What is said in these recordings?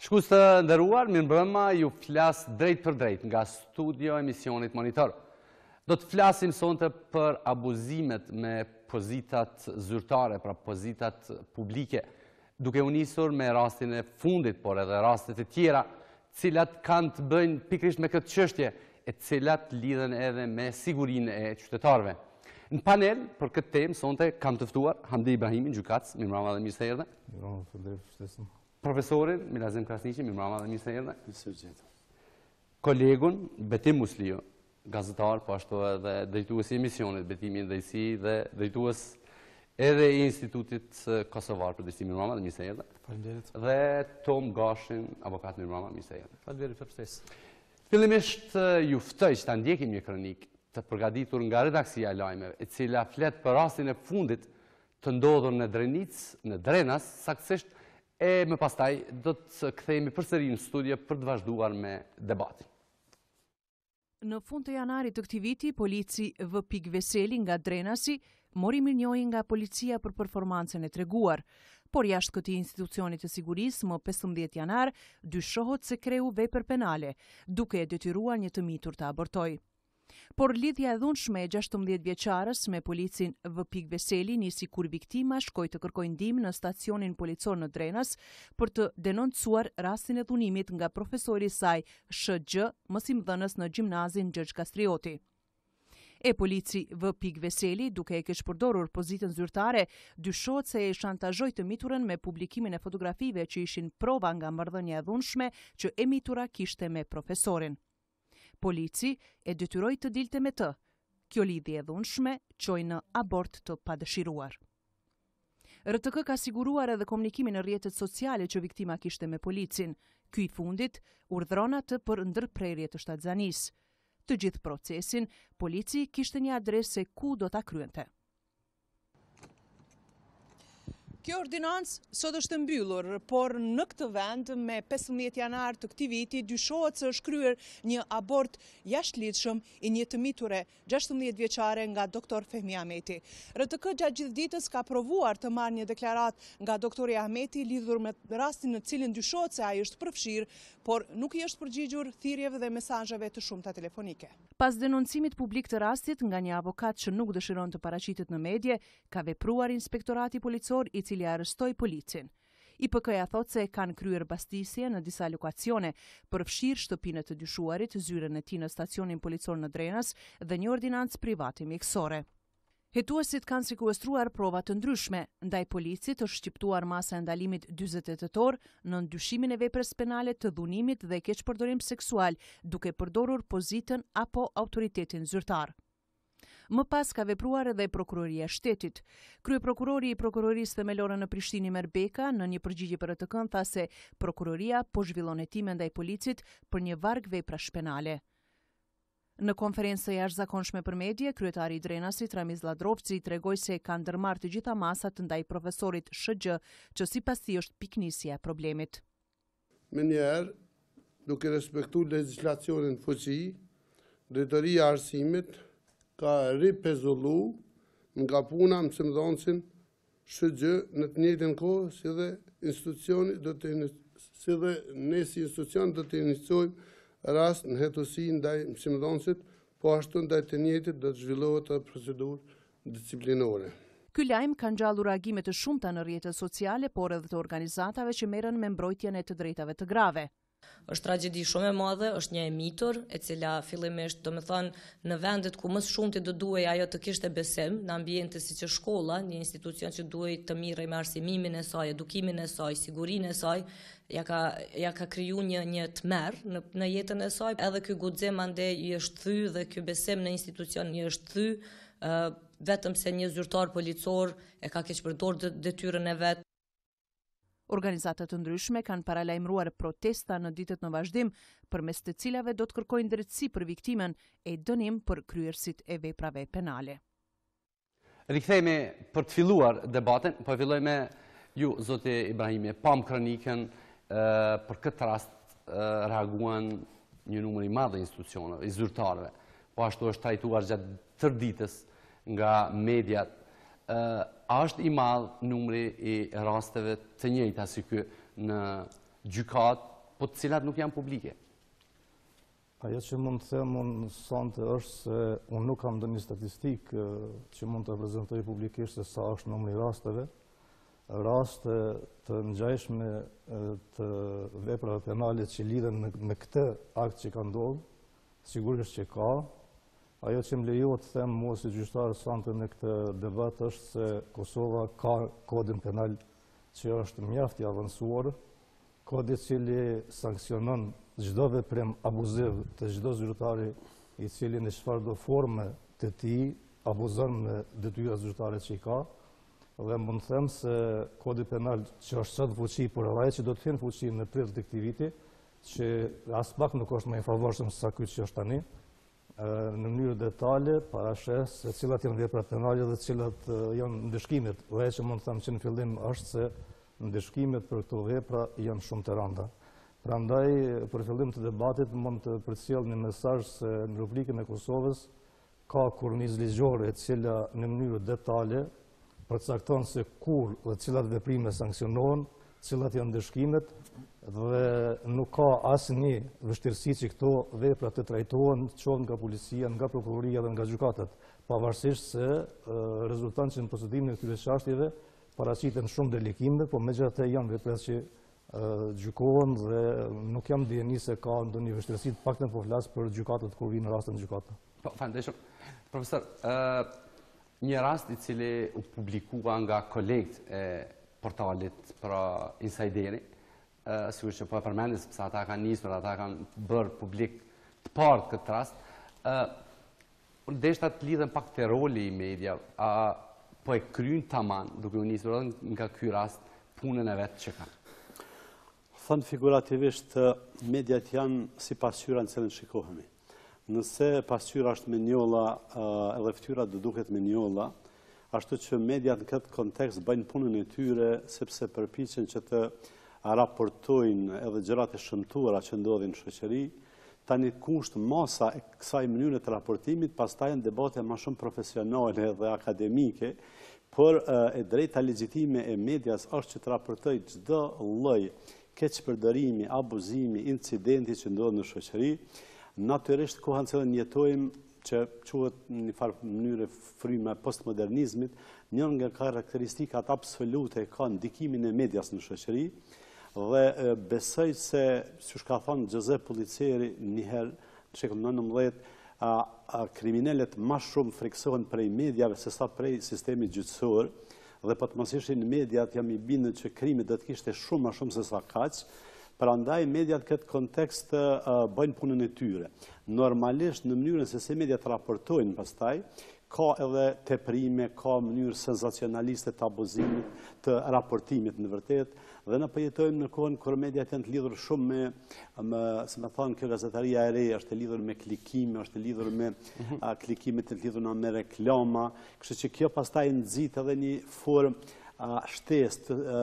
Shikues të nderuar, mirëmbrëma, ju flas drejt për drejt nga studio emisionit Monitor. Do të flasim sonte për abuzimet me pozitat zyrtare, pra pozitat publike, duke u nisur me rastin e fundit, por edhe rastet e tjera, cilat kanë të bëjnë pikrisht me këtë çështje, e cilat lidhen edhe me sigurinë e qytetarëve. Në panel për këtë temë sonte kam të ftuar Hamdi Ibrahimin, gjykatës, mirëmbrëma dhe mirë se erdhe. Mirëmbrëma, faleminderit për ftesën. Profesorin Milazem Krasniqi, mirëmbrëma dhe mirë se erdhe. Mirë se jeta. Kolegun Betim Muslio, gazetar, po ashtu edhe drejtuesi i emisionit Betimi i Drejtësi dhe drejtues edhe i Institutit Kosovar për Drejtësi, mirëmbrëma dhe mirë se erdhe. Faleminderit. Dhe Tom Gashin, avokat, mirëmbrëma, mirë se erdhe. Faleminderit për ftesën. Fillimisht ju ftoj që ta ndjekim një kronikë të përgatitur nga redaksia e lajmeve, e cila flet për rastin e fundit të ndodhur në Drenicë, në Drenas, saktësisht, e më pastaj do të kthehemi përsëri në studio për të vazhduar me debatin. Në fund të janarit të këtij viti, polici V. Veseli nga Drenasi mori mirënjohje nga policia për performancën e treguar. Por jashtë këtij institucioni të sigurisë, më 15 janar, dyshohet se kreu vepër penale, duke e detyruar një të mitur të abortojë. Por lidhja e dhunshme e 16 vjeçarës me policin V. Veseli nisi kur viktima shkoi të kërkojë ndihmë në stacionin policor në Drenas për të denoncuar rastin e dhunimit nga profesori i saj SHG, mësimdhënës në gjimnazin Gjergj Kastrioti. E polici V. Veseli, duke e keq përdorur pozitën zyrtare, dyshohet se e shantazhoi të miturën me publikimin e fotografive që ishin prova nga marrëdhënia e dhunshme që e mitura kishte me profesorin. Polici e detyroi të dilte me të. Kjo lidhje e dhunshme çoi në abort të padëshiruar. RTK ka siguruar edhe komunikimin në rrjetet sociale që viktima kishte me policin. Ky i fundit urdhron atë për ndërprerje të shtatzanisë. Të gjithë procesin, polici kishte një adresë ku do ta kryente. Kjo ordinancë sot është mbyllur, por në këtë vend me 15 janar të këtij viti dyshohet se është kryer një abort jashtëligjshëm i një të miture 16 vjeçare nga doktor Fehmi Ahmeti. RTK gjatë gjithë ditës ka provuar të marrë një deklaratë nga doktori Ahmeti lidhur me rastin në cilin dyshohet se ai është përfshirë, por nuk i është përgjigjur thirrjeve dhe mesazheve të shumta telefonike. Pas denoncimit publik të rastit nga një avokat që nuk dëshiron të paraqitet në medje, ka vepruar inspektorati policor i cili arrestoi policin. IPK-ja thot se kanë kryer bastisje në disa lokacione, përfshirë shtëpinë të dyshuarit, zyrën e tij në stacionin policor në Drenas dhe një ordinancë private mjekësore. Hetuesit kanë sekuestruar prova të ndryshme, ndaj policit është shqiptuar masa e ndalimit 40 tetor në ndyshimin e veprës penale të dhunimit dhe keqpërdorim seksual, duke përdorur pozitën apo autoritetin zyrtar. Më pas ka vepruar edhe prokuroria e shtetit. Kryeprokurori i prokurorisë themelore në Prishtinë Merbeka në një përgjigje për RTK tha se prokuroria po zhvillon hetime ndaj policit për një varg veprash penale. Në konferencë jashtëzakonshme për medje, kryetari i Drenasit Ramiz Ladrovci tregoi se kanë ndërmarrë të gjitha masat ndaj profesorit SHG, që sipas tij është piknisja e problemit. Menjëherë, duke respektuar legjislacionin fuqi, drejtoria e arsimit ka ripezullu nga puna mësimdhënësin SHG në të njëjtën kohë si dhe institucioni ne si institucion do të iniciojmë rast në hetësi ndaj mësimdhënësit, po ashtu ndaj të njëjtit do të zhvillohet procedurë disciplinore. Ky lajm ka ngjallur reagime të shumta në rrjetet sociale, por edhe të organizatave që merren me mbrojtjen e të drejtave të grave. Është tragjedi shumë e madhe, është një e mitur, e cila fillimisht, domethënë, në vendet ku më shumti do duhej ajo të kishte besim, në ambiente siç është shkolla, një institucion që duhej të mirrej me arsimimin e saj, edukimin e saj, sigurinë e saj, ja ka kriju një tmerr në jetën e saj, edhe ky guxim ande i është thyr dhe ky besim në institucion i është thyr, vetëm se një zyrtar policor e ka keqpërdorur detyrën e vet. Organizatat të ndryshme kanë paralajmëruar protesta në ditët në vazhdim, përmes të cilave do të kërkojnë drejtësi për viktimën e dënim për kryerësit e veprave penale. Rikthehemi për të filluar debatin, po filloj me ju, zoti Ibrahimi, pam kronikën për këtë rast reaguan një numër i madh institucioneve, i zyrtarëve, po ashtu është trajtuar gjatë tërë ditës nga mediat. A është i madh numri i rasteve të njëjta si ky në gjykat po të cilat nuk janë publike? Ajo që mund të them unë sonte është se unë nuk kam ndonjë statistikë që mund të prezantoj publikisht se sa është numri rasteve. Raste të ngjashme të veprave penale që lidhen me këtë akt që ka ndodhur, sigurisht që ka. Ajo që më lejohet të them mua si gjyqtar sonte në këtë debat është se Kosova ka kodin penal që është mjaft i avancuar, kodi i cili sanksionon çdo veprim abuziv të çdo zyrtari i cili në çfarëdo forme të tij abuzon me detyrat zyrtare që i ka. Dhe mund të them se kodi penal që është sot fuqi, por edhe ai që do të kenë fuqi në prill të këtij viti, që as pak nuk është më i favorshëm se sa ky që është tani, në mënyrë detale parashes se cilat janë veprat penale dhe cilat janë ndëshkimet. Dhe që mund të them që në fillim është se ndëshkimet për këto vepra janë shumë të rënda. Prandaj, për fillim të debatit, mund të përcjell një mesazh se në Republikën e Kosovës ka kornizë ligjore e cila në mënyrë detale përcakton se kur dhe cilat veprime sanksionohen, cilat janë ndëshkimet, dhe nuk ka asnjë vështirësi që këto vepra të trajtohen qoftë nga policia, nga prokuroria dhe nga gjykatat, pavarësisht se rezulton që në procedimin e këtyre çështjeve paraqiten shumë delikime, por megjithatë janë vepra që gjykohen dhe nuk jam dijeni se ka ndonjë vështirësi, të paktën po flas për gjykatat kur vinë raste në gjykatë. Po, faleminderit. Profesor, një rast i cili u publikua nga kolegët e portalit për Insideri, sigurisht që po e përmendis sepse ata kanë nisur, ata kanë bërë publik të parë këtë rast. Deshta të lidhen pak te roli i media, po e kryen tamam duke u nisur edhe nga ky rast punën e vet që kanë. Thënë figurativisht, mediat janë si pasqyra në cilën shikohemi. Nëse pasqyra është me njolla, edhe fytyra do duket me njolla, ashtu që mediat në këtë kontekst bëjnë punën e tyre sepse përpiqen që të raportojnë edhe gjërat e shëmtuara që ndodhin në shoqëri. Tani kusht masa e kësaj mënyre të raportimit, pastaj janë debate më shumë profesionale dhe akademike, por e drejta legjitime e medias është që të raportojë çdo lloj keqpërdorimi, abuzimi, incidenti që ndodh në shoqëri. Natyrisht koha në cilën jetojmë, që quhet në një farë mënyrë fryma e postmodernizmit, një nga karakteristikat absolute ka ndikimin e medias në shoqëri, dhe besoj se, siç ka thënë Gjozef Pulliceri njëherë në shekullin 19, kriminalet më shumë friksohen prej mediave se sa prej sistemit gjyqësor, dhe po të mos ishin mediat jam i bindur që krimi do të kishte shumë më shumë se sa kaq. Prandaj mediat këtë kontekst bëjnë punën e tyre. Normalisht në mënyrën se si mediat raportojnë pastaj, ka edhe teprime, ka mënyrë senzacionaliste të abuzimit, të raportimit në vërtet, dhe ne po jetojmë në kohën kur mediat janë të lidhur shumë me, si më thonë, kjo gazetaria e re është e lidhur me klikime, është e lidhur me klikimet të lidhur me reklama, kështu që kjo pastaj nxit edhe një formë shtesë të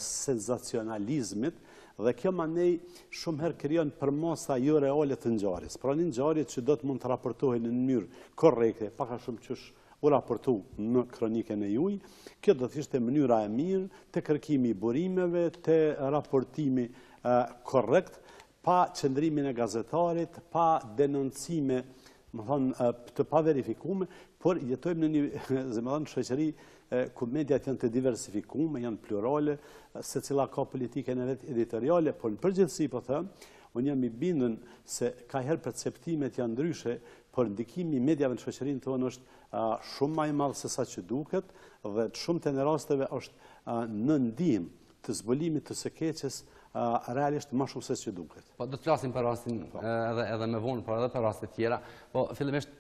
senzacionalizmit. Dhe kjo manej shumë herë krijon përmosa jo reale të ngjarjes. Pra një ngjarje që do të mund të raportohen në mënyrë korrekte, pak a shumë qysh u raportu në kronikën e juaj, kjo do të ishte mënyra e mirë të kërkimi i burimeve, të raportimi korrekt, pa qëndrimin e gazetarit, pa denoncime, më thonë, të pa verifikume, por jetojmë në një shoqëri ku mediat janë të diversifikume, janë plurale, se cila ka politikën e vet editoriale, por në përgjithësi po them, unë jam i bindur se ka herë perceptimet janë ndryshe, por ndikimi i mediave në shoqërinë tonë është shumë më i madh se sa që duket, dhe të shumtën e rasteve është në ndihmë të zbulimit të së keqes realisht më shumë se që duket. Po do të flasim për rastin edhe më vonë, por edhe për raste tjera. Po fillimisht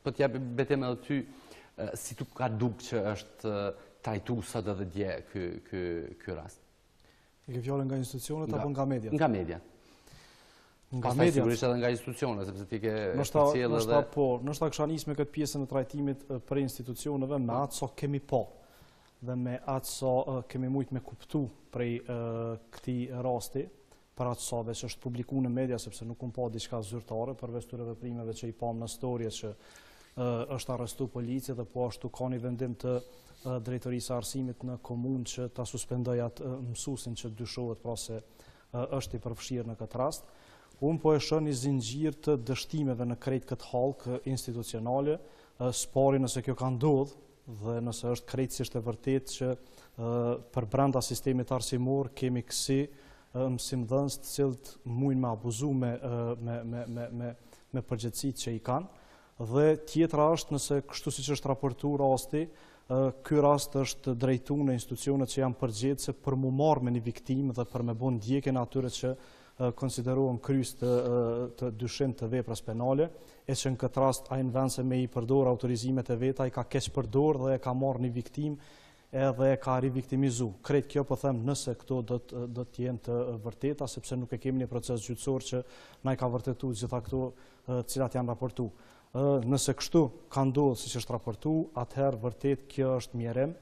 po t'jap betem edhe ty si tu ka duk që është trajtuar sot edhe dje ky rast. E ke fjalën nga institucionet apo nga mediat? Nga mediat. Nga mediat. Sigurisht edhe nga institucionet, sepse ti ke përcjellë edhe. Nështë kisha nisë me këtë pjesën e trajtimit për institucioneve me atë so kemi po dhe me atë so kemi mujt me kuptu prej këtij rasti, për atë so që është publiku në media, sepse nuk unë po diçka zyrtare, përveç këtyre veprimeve që i pam në storje që është arrestu policia dhe po ashtu ka një vendim të drejtorisë arsimit në komunë që ta suspendoj atë mësuesin që dyshohet pra se është i përfshirë në këtë rast. Unë po e shoh një zinxhir të dështimeve në krejt këtë hallkë institucionale, spori nëse kjo ka ndodhur dhe nëse është krejtësisht e vërtetë që për brenda sistemit arsimor kemi kësi mësimdhënës të cilët mujnë me abuzu me përgjegjësitë që i kanë. Dhe tjetra është nëse kështu siç është raportuar rasti, ky rast është drejtuar në institucionet që janë përgjegjëse për mu marrë me një viktimë dhe për me bën ndjekjen atyre që konsiderohen krys të dyshim të veprës penale, e që në këtë rast ai në vend se me i përdor autorizimet e veta, ai ka keq përdor dhe e ka marrë një viktimë edhe e ka riviktimizu. Krejt kjo po them nëse këto do të jenë të vërteta, sepse nuk e kemi një proces gjyqësor që na i ka vërtetu gjitha këto cilat janë raportu. Nëse kështu ka ndodhur siç është raportu, atëherë vërtet kjo është mjerim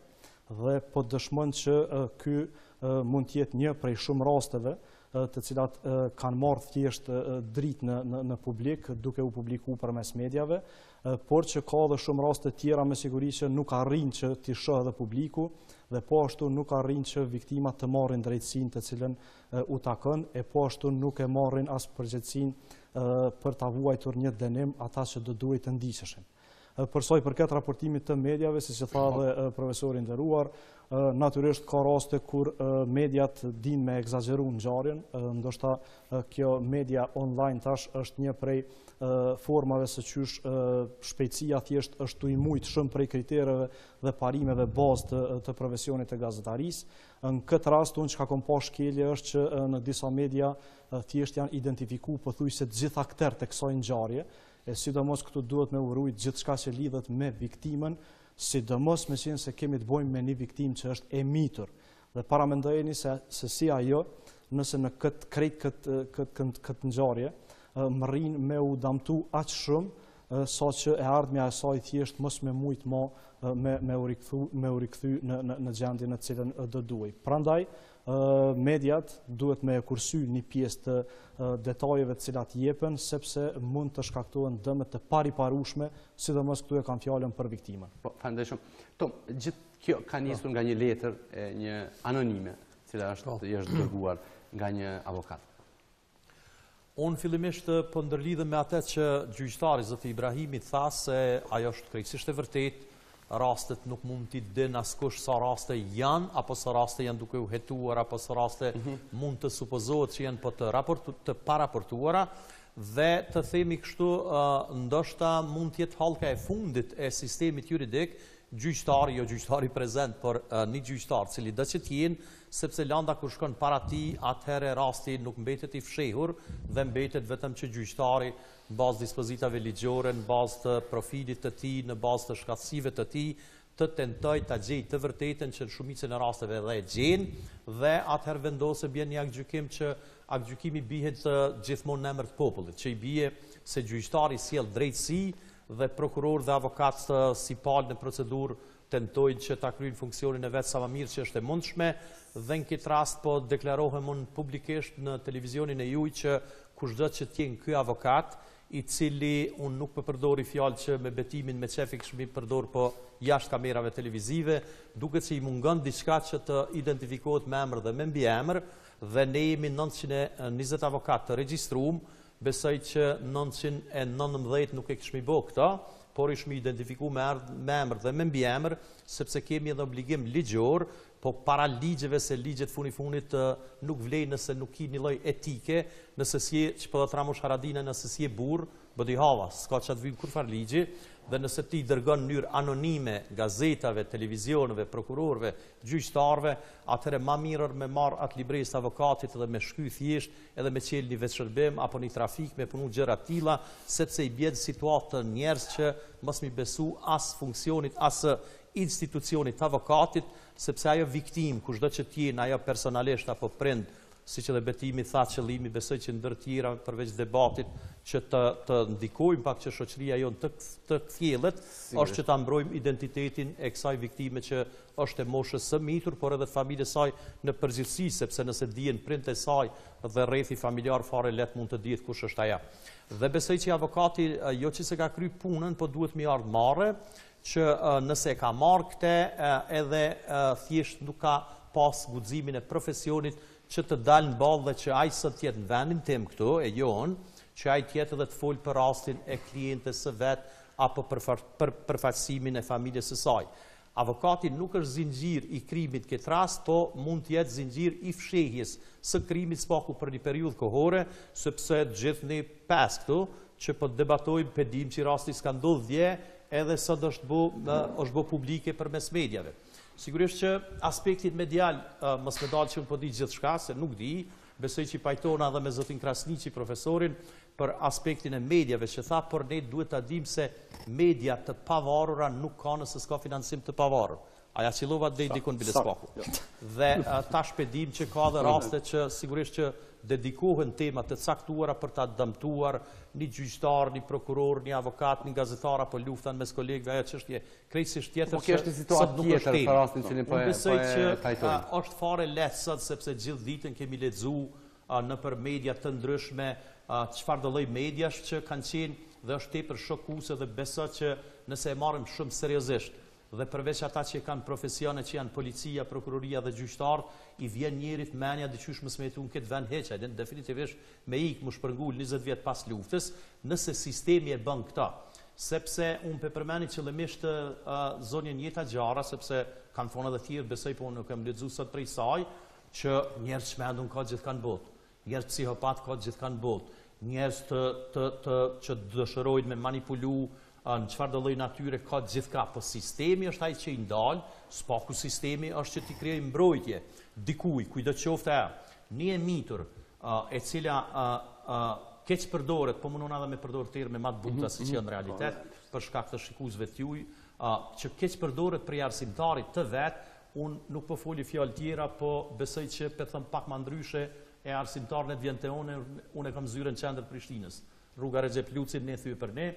dhe po dëshmon që ky mund të jetë një prej shumë rasteve të cilat kanë marrë thjesht dritë në publik, duke u publikuar përmes mediave, por që ka edhe shumë raste tjera me siguri që nuk arrin që t'i shohë edhe publiku dhe po ashtu nuk arrin që viktimat të marrin drejtësinë të cilën u takon, e po ashtu nuk e marrin as përgjegjësinë për ta vuajtur një dënim ata që do duhet të ndiqeshin. Për sa i përket raportimit të mediave, siç e tha dhe profesori i nderuar, natyrisht ka raste kur mediat dinë me egzageru ngjarjen, ndoshta kjo media online tash është një prej formave së qysh shpejtësia thjesht është i mujt shumë prej kritereve dhe parimeve bazë të profesionit të gazetarisë. Në këtë rast unë çka kam pa shkelje është që në disa media thjesht janë identifikuar pothuajse të gjitha aktorët e kësaj ngjarje, e sidomos këtu duhet me urujt gjithçka që lidhet me viktimën, sidomos me qenë se kemi të bëjmë me një viktimë që është e mitur. Dhe paramendojeni se si ajo, nëse në këtë ngjarje, më rrin me u damtu aq shumë, sa që e ardhmja e saj thjesht mos me mujt me u rikthy në gjendjen në cilën do duhej. Prandaj, mediat duhet me kursy një pjesë të detajeve të cilat jepen, sepse mund të shkaktohen dëme të pariparueshme, sidomos këtu e kanë fjalën për viktimën. Po, faleminderit shumë. Tom, gjithë kjo ka nisur nga një letër e një anonime, cila është dërguar nga një avokat. Unë fillimisht po ndërlidhem me atë që gjyqtari zoti Ibrahimi tha se ajo është krejtësisht e vërtetë, rastet nuk mund t'i din askush sa raste janë, apo sa raste janë duke u hetuar, apo sa raste mund të supozohet që janë po të paraportuara, dhe të themi kështu, ndoshta mund t'jetë hallka e fundit e sistemit juridik, gjyqtari, jo gjyqtari prezent, por një gjyqtar cili do që t'jenë, sepse landa kur shkon para ti, atëherë rasti nuk mbetet i fshehur dhe mbetet vetëm që gjyqtari në bazë dispozitave ligjore, në bazë të profilit të tij, në bazë të shkatësive të tij, të tentoj ta gjejë të vërtetën që në shumicën e rasteve edhe e gjen, dhe atëherë vendosë bën një aktgjykim që aktgjykimi bihet gjithmonë në emër të popullit, që i bie se gjyqtari sjell drejtësi dhe prokuror dhe avokat si palë në procedurë tentojnë që ta kryejnë funksionin e vet sa më mirë që është e mundshme, dhe në këtë rast po deklarohem unë publikisht në televizionin e juaj që kushdo që të jenë ky avokat, i cili unë nuk po përdori fjalë që me betimin me çefi kishmi përdor, po jashtë kamerave televizive, duket se i mungon diçka që të identifikohet me emër dhe me mbiemër, dhe ne jemi 920 avokat të regjistruar, besoj që 919 nuk e kishmi bë këto, por ishmi identifiku me emër dhe me mbiemër, sepse kemi edhe obligim ligjor, po para ligjeve se ligjet funit nuk vlej nëse nuk ki një lloj etike, nëse si që po dhe tramush haradine, nëse si e burr, bëdi hava, s'ka që të vynë kurfar ligji, dhe nëse ti dërgon në mënyrë anonime gazetave, televizioneve, prokurorve, gjyqtarve, atëherë ma mirër me marr atë libresë avokatit dhe me shky thjesht edhe me qelë një veçshërbim apo një trafik me punu gjëra të tilla, sepse i bjen situatë njerëz që mos mi besu as funksionit, as institucionit të avokatit, sepse ajo viktim, kushdo që t'jenë ajo personalisht apo prind, siç edhe betimi tha, qëllimi besoj që ndër tjera përveç debatit që të ndikojmë pak që shoqëria jonë të kthjellet, është që ta mbrojmë identitetin e kësaj viktime që është e moshës së mitur, por edhe familjes saj në përgjithësi, sepse nëse dihen prindët e saj dhe rrethi familjar fare let mund të dihet kush është ajo. Dhe besoj që avokati jo që se ka kry punën, po duhet mi ardh marrë, që nëse ka marrë këtë edhe thjesht nuk ka pas guximin e profesionit që të dalë në balë dhe që ajë së tjetë në vendin tim këtu, e jonë, që ajë tjetë dhe të folë për rastin e klientës së vetë, apo për përfaqësimin e familjes së saj. Avokati nuk është zinxhir i krimit këtë rast, po mund të jetë zinxhir i fshehjes së krimit spaku për një periudhë kohore, sepse gjithë një pes këtu, që po debatojmë pedim që rasti s'ka ndodhur dje, edhe sot është bë publike përmes medjave. Sigurisht që aspektin medial mos më dalë që unë po di gjithçka, se nuk di, besoj që i pajtona edhe me zotin Krasniqi, profesorin, për aspektin e medjave, që tha, por ne duhet të dim se media të pavarura nuk ka nëse s'ka financim të pavarur. Aja qilova dhe i dikon bile spaku. Dhe ta shpedim që ka dhe raste që sigurisht që dedikohen temat të caktuara për ta dëmtuar një gjyqtar, një prokuror, një avokat, një gazetar apo luftan mes kolegëve, ajo çështje krejtësisht tjetër që sot nuk është tema. Unë besoj që është fare lehtë sot sepse gjithë ditën kemi lexuar nëpër media të ndryshme çfarë do lloj mediash që kanë qenë dhe është tepër shokuese dhe besoj që nëse e marrim shumë seriozisht dhe përveç ata që kanë profesione që janë policia, prokuroria dhe gjyqtarët, i vjen njerit menja diqysh mos me jetu në këtë vend heq, definitivisht me ikë më shpërngull 20 vjet pas luftës, nëse sistemi e bën këta. Sepse unë pe përmeni qëllimisht zonjën Jeta Gjara, sepse kanë thonë edhe tjerë, besoj po unë nuk kam lexuar sot prej saj, që njerëz çmendun ka gjithkanë botë, njerëz psihopat ka gjithkanë botë, njerëz që dëshirojnë me manipulu në çfarë do lloj natyre ka gjithka, po sistemi është ai që i ndal, spaku sistemi është që t'i krijojë mbrojtje dikuj, kujdo qoftë një e mitur, e cila keq përdoret, po mundon edhe me përdor terme më të buta siç janë në realitet, për shkak të shikuesve të juaj, që keq përdoret për arsimtarit të vet, unë nuk po foli fjalë tjera, po besoj që pe them pak më ndryshe e arsimtarët vjen te unë kam zyrën qendër Prishtinës. Rruga Recep Lucit ne thyë për ne.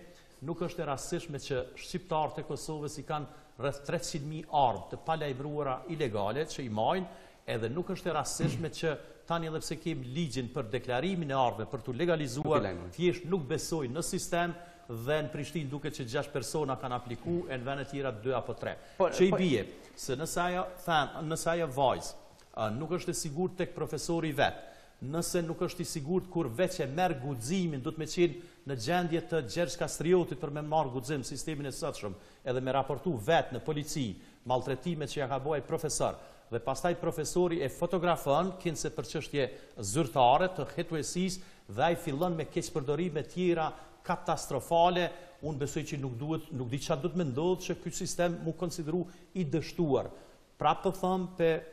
Nuk është e rastishme që shqiptarët e Kosovës i kanë rreth 300.000 armë të palajmëruara ilegale që i majnë, edhe nuk është e rastishme që tani edhe pse kemi ligjin për deklarimin e armëve për të legalizuar, thjesht nuk besojnë në sistem dhe në Prishtinë duket që 6 persona kanë aplikuar e në vende tjera 2 apo 3. Që i bie se nëse ajo vajzë nuk është e sigurt tek profesori vet, nëse nuk është i sigurt kur veç e merr guximin, do të me qenë në gjendje të Gjergj Kastriotit për me marrë guxim sistemin e sotshëm, edhe me raportu vet në polici maltretimet që ja ka bëj profesor, dhe pastaj profesori e fotografon kinse për çështje zyrtare të hetuesisë dhe ai fillon me keqpërdorime tjera katastrofale. Unë besoj që nuk di çfarë do të më ndodhë që ky sistem mu konsideru i dështuar. Pra po them,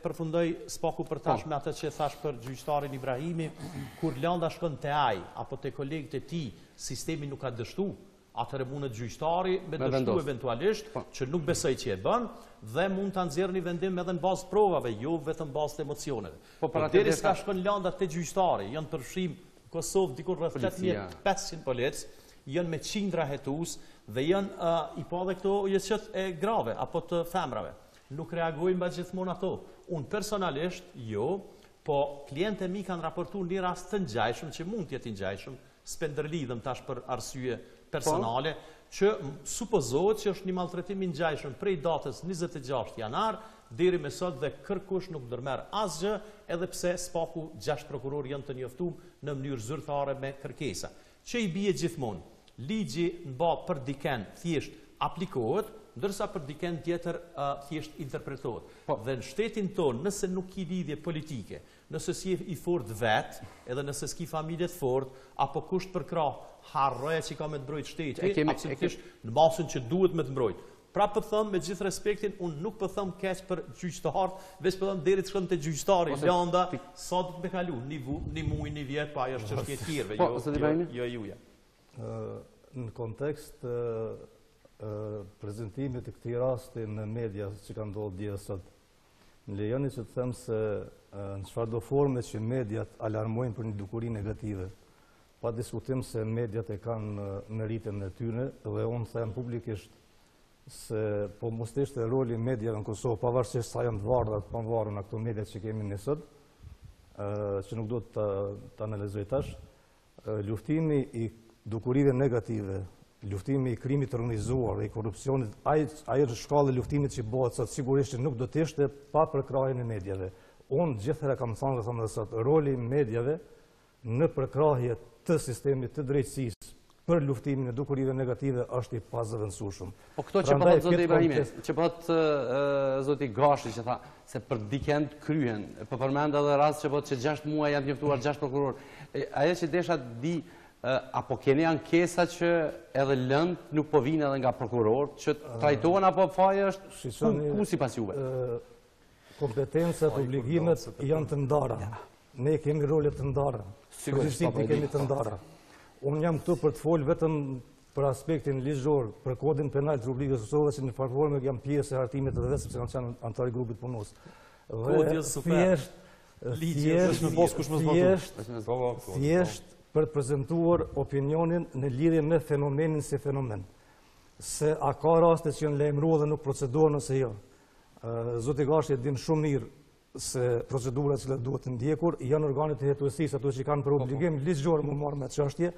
përfundoj spaku për tash me atë që thash për gjyqtarin Ibrahimi, kur Landa shkon te ai apo te kolegët e tij, sistemi nuk ka dështu, atëherë mundet gjyqtari me dështu eventualisht, që nuk besoj që e bën, dhe mund ta nxjerrni vendim edhe në bazë provave, jo vetëm bazë të emocioneve. Po derisa shkon Landa te gjyqtari, janë përfshim Kosovë dikur rreth 8500 polic, janë me qindra hetues dhe janë i pa dhe këto jeçet e grave apo të femrave. Nuk reagojnë ba gjithmonë ato. Unë personalisht, jo, po klientë e mi kanë raportuar një rast të ngjajshëm, që mund të jetë ngjajshëm, s'pëndërlidhem tash për arsye personale, që supozohet që është një maltretim i ngjajshëm prej datës 26 janar deri me sot dhe kërkush nuk ndërmerr asgjë, edhe pse spaku 6 prokuror janë të njoftuar në mënyrë zyrtare me kërkesa. Që i bie gjithmonë, ligji në bazë për diken thjesht aplikohet, ndërsa për diken tjetër thjesht interpretohet. Dhe në shtetin tonë, nëse nuk ki lidhje politike, nëse si i fort vet, edhe nëse s'ki familje të fort, apo kusht për krah, harroja që ka me të mbrojt shteti, absolutisht në masën që duhet me të mbrojt. Pra për thëmë, me gjithë respektin, unë nuk për thëmë keq për gjyqtarët, veç për thëmë deri të shkën të gjyqtari, Landa, sa du të me kalu, një muj, një vjet, pa ajo është çështje e tjerëve, jo juja. Në kontekst prezentimit të këtij rasti në media që ka ndodhur dje sot, më lejoni që të them se në çfarëdo forme që mediat alarmojnë për një dukuri negative, pa diskutim se mediat e kanë meritën e tyre, dhe unë them publikisht se po mos ishte roli mediave në Kosovë, pavarësisht sa janë të varura të pavarura këto media që kemi ne sot, që nuk do të analizoj tash, luftimi i dukurive negative, luftimi i krimit të organizuar dhe i korrupsionit, ajo shkallë e luftimit që bëhet sot sigurisht nuk do të ishte pa përkrahjen e mediave. Unë gjithëherë kam thënë dhe sot, roli i medjave në përkrahje të sistemit të drejtësisë për luftimin e dukurive negative është i pazëvendësueshëm. Po këto që bëhet zoti Ibrahimi, që bëhet zoti Gashi që tha se për dikend kryen, po përmend edhe rast që bëhet që 6 muaj janë njoftuar 6 prokuror. Ajo që desha të di, apo keni ankesa që edhe lënd nuk po vinë edhe nga prokuror, që trajtohen apo faja është ku sipas juve? Kompetencat, obligimet janë të ndara. Ne kemi role të ndara. Përgjithësisht ne kemi të ndara. Unë jam këtu për të folë vetëm për aspektin ligjor, për kodin penal të Republikës Kosovës, që në farforme jam pjesë e hartimit edhe sepse kanë qenë antar i grupit punës. Thjesht për të prezantuar opinionin në lidhje me fenomenin si fenomen. Se a ka raste që janë lajmëruar dhe nuk procedohen ose jo. Zoti Gashi e din shumë mirë se procedurat që duhet të ndjekur janë organet e hetuesisë, ato që kanë për obligim ligjor më marrë me çështje,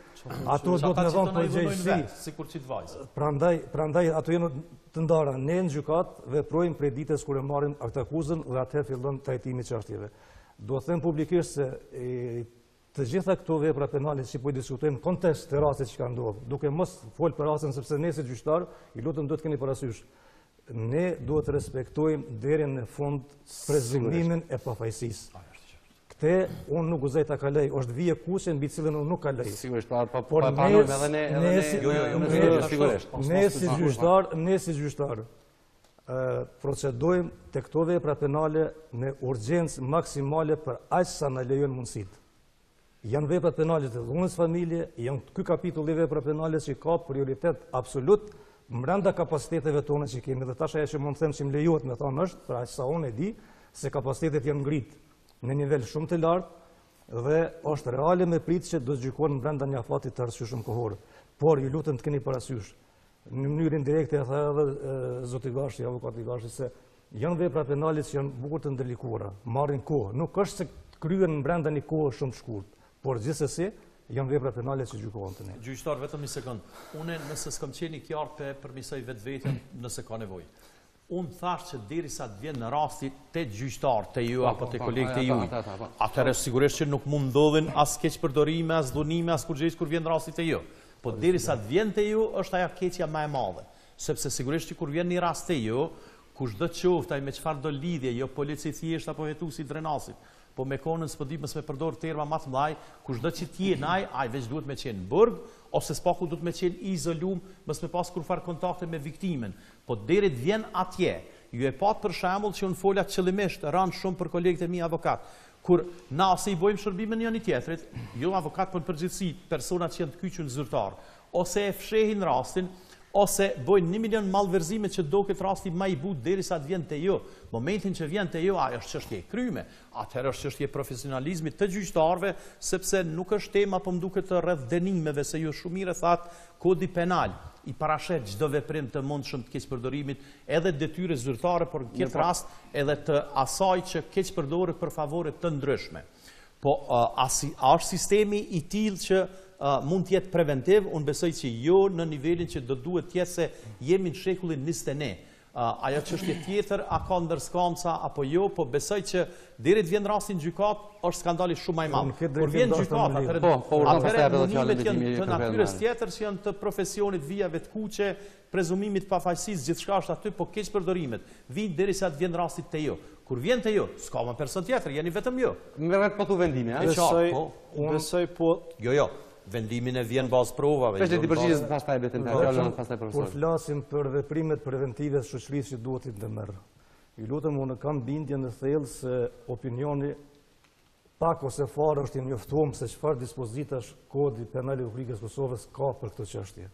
ato do të dhënë përgjegjësi. Prandaj ato janë të ndara. Ne në gjykat veprojmë prej ditës kur e marrim akt akuzën dhe atëherë fillon trajtimi i çështjeve. Do të them publikisht se të gjitha këto vepra penale që po diskutojmë në kontekst të rastit që ka ndodhur, duke mos fol për rastin sepse ne si gjyqtar, i lutem do të keni parasysh, ne duhet të respektojmë deri në fund prezumimin e pafajësisë. Këtë unë nuk guzej ta kaloj, është vije kuqe mbi cilën unë nuk kaloj. Sigurisht, por pranojmë edhe ne. Ne si gjyqtar procedojmë te këto vepra penale në urgjencë maksimale për aq sa na lejon mundësitë. Janë vepra penale të dhunës familje, janë ky kapitull i vepra penale që ka prioritet absolut mbrenda kapaciteteve tona që kemi. Dhe tash ajo që mund të them që më lejohet me thonë është, për aq sa unë e di, se kapacitetet janë ngrit në nivel shumë të lartë dhe është reale me prit që do të gjykohen brenda një afati të arsyeshëm kohor. Por ju lutem të keni parasysh, në mënyrë indirekte e tha edhe zoti Gashi, avokati Gashi, se janë vepra penale që janë bukur të ndërlikuara, marrin kohë. Nuk është se kryen brenda një kohë shumë të shkurtë, por gjithsesi janë vepra penale që gjykohen të ne. Gjyqtar, vetëm një sekond. Unë nëse s'kam qenë i qartë përmisoj vetveten nëse ka nevojë. Unë thash që derisa të vjen në rasti te gjyqtar, te ju apo te kolegët e juaj. Atëherë sigurisht që nuk mund ndodhin as keqpërdorime, as dhunime, as kurrë kur vjen rasti te ju. Po derisa të vjen te ju është ajo keqja më e madhe. Sepse sigurisht që kur vjen një rast te ju, kushdo të qoftë ai me çfarë do lidhje, jo polici thjesht apo hetuesi drenasit, po me konën s'po di mos me përdor terma më të mëdhaj, kushdo që të jenë ai veç duhet me qenë në burg ose spaku duhet me qenë i izolum, mos me pas kurfar kontakte me viktimen. Po deri të vjen atje, ju e pat për shembull që un fola qëllimisht ran shumë për kolegët e mi avokat, kur na ose i bojmë shërbimin njëri tjetrit, jo avokat por në përgjithësi persona që janë të kyçur në zyrtar, ose e fshehin rastin, ose bojnë 1 milion malverzime që do këtë rasti ma i but derisa të vjen të ju. Momentin që vjen të ju, ajo është çështje e kryme. Atëherë është çështje profesionalizmit të gjyqtarëve, sepse nuk është tema po mduket të rreth dënimeve, se ju shumë mirë thatë kodi penal i parashet çdo veprim të mundshëm të keqpërdorimit, edhe detyre zyrtare, por në këtë rast edhe të asaj që keqpërdoret për favore të ndryshme. Po a është sistemi i tillë që mund të jetë preventiv? Unë besoj që jo në nivelin që do duhet të jetë se jemi në shekullin 21. Ajo çështje tjetër, a ka ndërskamca apo jo, po besoj që deri të vjen rasti në gjykat është skandali shumë më i madh. Kur vjen gjykat, atëherë munimet janë të natyrës tjetër që janë të profesionit, vijave të kuqe, prezumimit pafajësisë, gjithçka është aty, po keqpërdorimet vijnë derisa të vjen rasti te ju. Kur vjen te ju, s'ka më person tjetër, jeni vetëm ju. Merret po tu vendimi, Besoj po. Jo. Vendimin e vjen bazë provave. Kur flasim për veprimet preventive të shoqërisë që duhet i ndërmerr. Ju lutem, unë kam bindjen në thellë se opinioni pak ose fare është i njoftuar se çfarë dispozitash kodi penal i Republikës Kosovës ka për këtë çështje.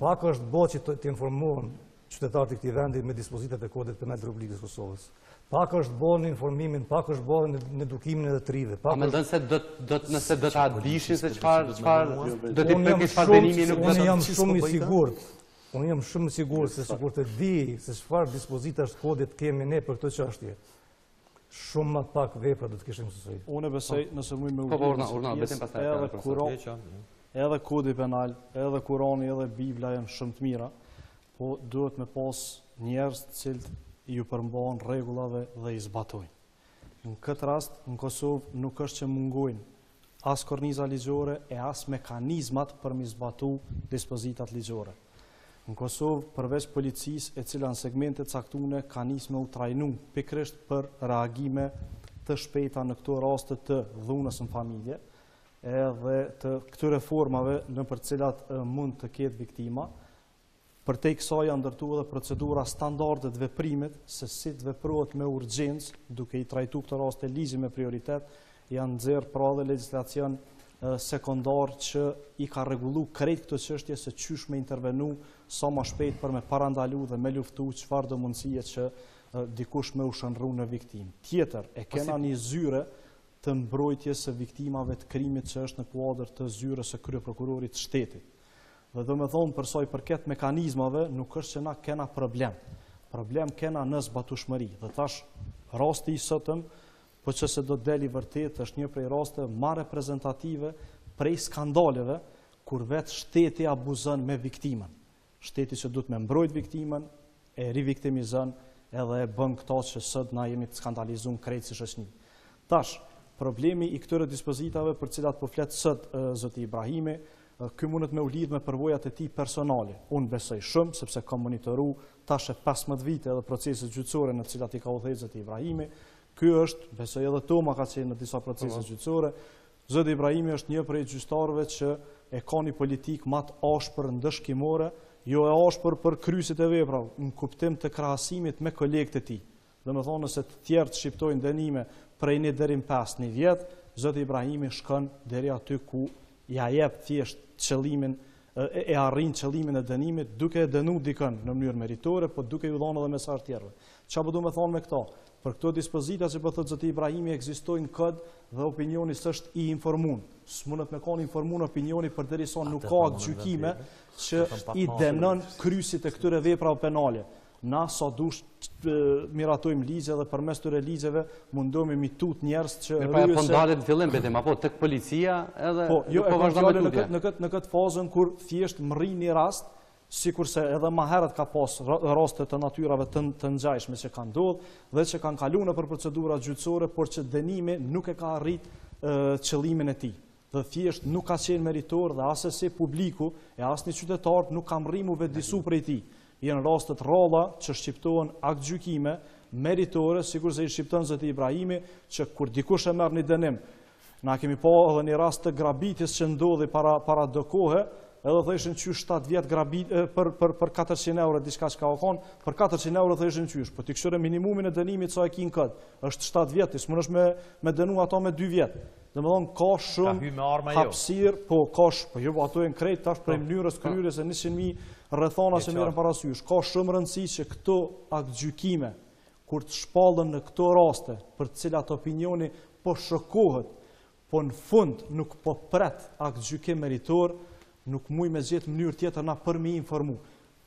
Pak është bërë që të informohen qytetarët e këtij vendi me dispozitat e kodit penal të Republikës Kosovës. Pak është bërë në informimin, pak është bërë në edukimin e detyrive. A mendon se nëse do ta dishin se çfarë do të bëjë çfarë dënimi nuk do të. Unë jam shumë i sigurt. Unë jam shumë i sigurt se sikur të di se çfarë dispozitash kodit kemi ne për këtë çështje. Shumë më pak vepra do të kishim sësoj. Unë besoj nëse mund edhe kodi penal, edhe Kurani, edhe Bibla janë shumë të mira, po duhet me pas njerëz të cilët ju përmbahen rregullave dhe i zbatojnë. Në këtë rast, në Kosovë nuk është që mungojnë as korniza ligjore e as mekanizmat për mi zbatu dispozitat ligjore. Në Kosovë, përveç policisë e cila në segmente caktune ka nisë me u trajnu pikrisht për reagime të shpejta në këto raste të dhunës në familje, edhe të këtyre formave në për cilat mund të ketë viktima. Për te kësaj janë ndërtu edhe procedura standarde të veprimit, se si të veprohet me urgjencë, duke i trajtu këtë raste ligji me prioritet, janë nxjerrë pra dhe legjislacion sekondar që i ka rregullu krejt këtë çështje se qysh me intervenu sa më shpejt për me parandalu dhe me luftu çfarë do mundësie që dikush me u shënrru në viktim. Tjetër, e kena një zyre të mbrojtjes së viktimave të krimit që është në kuadër të zyrës së kryeprokurorit të shtetit. Dhe do me thonë përsa i përket mekanizmave, nuk është që na kena problem. Problem kena në zbatueshmëri. Dhe tash, rasti i sotëm, po që se do të deli vërtet, është një prej raste ma reprezentative prej skandaleve, kur vetë shteti abuzon me viktimën. Shteti që du të me mbrojt viktimën, e riviktimizon, edhe e bën këta që sot na jemi të skandalizum krejt si shoqni. Tash, problemi i këtyre dispozitave për cilat po flet sot zoti Ibrahimi, ky mundet me u lidh me përvojat e tij personale. Unë besoj shumë, sepse kam monitoru tash e 15 vite edhe proceset gjyqësore në cilat i ka udhëhequr zoti Ibrahimi. Ky është, besoj edhe Toma ka qenë në disa procese gjyqësore. Zoti Ibrahimi është një prej gjyqtarëve që e ka një politik më të ashpër ndëshkimore, jo e ashpër për krysit e veprave, në kuptim të krahasimit me kolegët e tij. Domethënë nëse të tjerë shqiptojnë dënime prej 1 deri në 5 vjet, zoti Ibrahimi shkon deri aty ku ja jep thjesht qëllimin e arrin qëllimin e dënimit duke e dënu dikën në mënyrë meritore, po duke ju dhënë edhe mesazh tjerëve. Çfarë po du me thonë me këto? Për këto dispozita që po thotë zoti Ibrahimi ekzistojnë kod dhe opinioni s'është i informuar. S'mundet me kanë informuar opinioni përderisa nuk ka gjykime që i dënon krysit e këtyre veprave penale. Na sa dush miratojmë ligje dhe përmes këtyre ligjeve mundohemi mi tut njerëz që rryse. Po ndalet në fillim vetëm apo tek policia edhe po vazhdon në këtë fazën kur thjesht mrrin një rast, sikurse edhe më herët ka pas raste të natyrave të ngjashme që kanë ndodhur dhe që kanë kaluar nëpër procedura gjyqësore, por që dënimi nuk e ka arrit qëllimin e tij. Dhe thjesht nuk ka qenë meritor dhe asesi publiku e asnjë qytetar nuk ka mrrimu vetëdisu prej tij. Janë rastet rralla që shqiptohen aktgjykime meritore, sikur se i shqipton zoti Ibrahimi, që kur dikush e merr një dënim, na kemi pa edhe një rast të grabitjes që ndodhi para do kohe, edhe thëshin qysh 7 vjet grabit për 400 euro diçka që ka qenë, për 400 euro thëshin qysh, po ti këshire minimumin e dënimit sa e kin kët, është 7 vjet, s'mundesh me dënu ato me 2 vjet. Domethënë ka shumë hapësirë, po jo ato janë krejt tash për mënyrës kryerjes e 100.000 rrethana që merren parasysh. Ka shumë rëndësi që këto aktgjykime kur të shpallën në këto raste, për të cilat opinioni po shokohet, po në fund nuk po pret aktgjykim meritor, nuk muj me gjetë mënyrë tjetër na për me informu.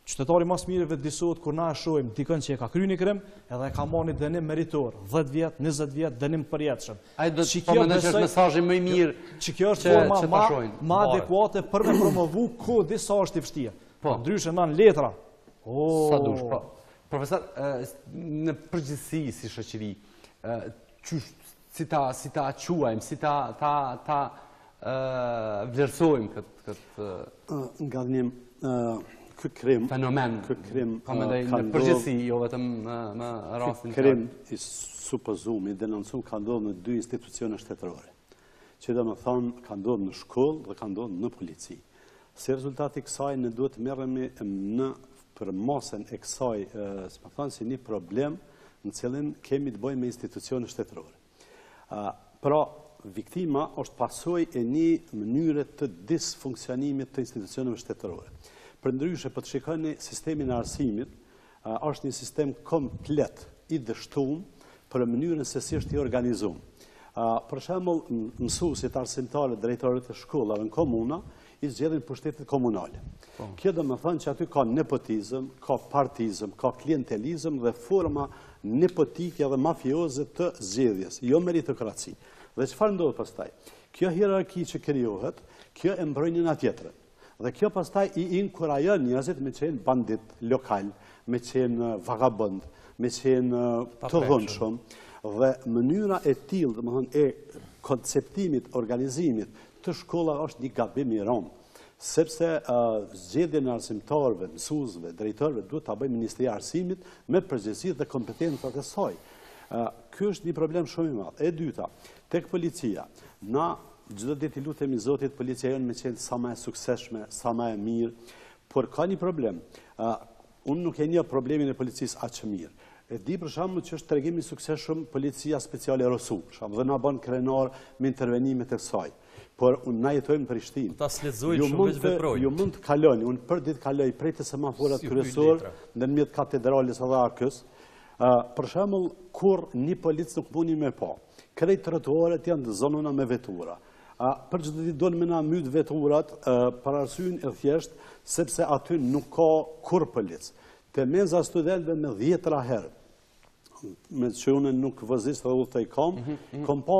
Qytetari mas mire vetëdisohet kur na e shohim dikën që e ka kryer një krim, edhe e ka marrë një dënim meritor, 10 vjet, 20 vjet dënim përjetshëm. Ai do të thonë që është mesazhi më i mirë. Që kjo është forma më adekuate për me promovu ku disa është i vështirë. Po, ndryshe na në letra. Sa dush, po. Profesor, në përgjithësi si shoqëri, si ta quajmë, si ta vlerësojmë këtë ngadnim fenomen, në përgjithësi, jo vetëm në rastin këtë krim i supozum, i denoncum ka ndodhur në 2 institucione shtetërore, që do me thonë ka ndodhur në shkollë dhe ka ndodhur në polici. Si rezultati kësaj ne duhet të merremi në për masën e kësaj, s'më thonë si një problem në cilin kemi të bëjmë me institucione shtetërore. Pra, viktima është pasojë e një mënyre të disfunksionimit të institucioneve shtetërore. Përndryshe, po të shikoni sistemin e arsimit, është një sistem komplet i dështuar për mënyrën se si është i organizuar. Për shembull, mësuesit arsimtarë, drejtorët e shkollave në komuna i zgjedhin pushtetet komunale. Kjo do të thonë që aty ka nepotizëm, ka partizëm, ka klientelizëm dhe forma nepotike dhe mafioze të zgjedhjes, jo meritokraci. Dhe çfarë ndodh pastaj? Kjo hierarki që krijohet, kjo e mbrojnë njëna tjetrën. Dhe kjo pastaj i inkurajon njerëzit me qenë bandit lokal, me qenë vagabond, me qenë të dhunshëm, Dhe mënyra e tillë, domethënë e konceptimit, organizimit të shkollave është një gabim i rënd, sepse zgjedhjen e arsimtarëve, mësuesve, drejtorëve duhet ta bëjë Ministria e Arsimit me përgjegjësitë dhe kompetencat e saj. Ky është një problem shumë i madh. E dyta, tek policia, na çdo ditë i lutemi Zotit policia jonë me qenë sa më e suksesshme, sa më e mirë, por ka një problem. Unë nuk e njeh problemin e policisë aq mirë. E di për shembull që është tregim i suksesshëm Policia Speciale Rosu, për shembull, dhe na bën krenar me intervenimet e saj. Por na jetojmë në Prishtinë. Ta sledzojnë shumë veç veprojnë. Ju mund të kaloni, unë për ditë kaloj prej të semaforat kryesor ndërmjet katedrales edhe arkës. Për shembull, kur një polic nuk mundi me pa. Krejt trotuaret janë në zonën me vetura. Për çdo ditë donë me na myt veturat për arsyeën e thjesht sepse aty nuk ka kur polic. Te menza studentëve me 10 herë, me që unë nuk vëzis dhe udhëtej kom pa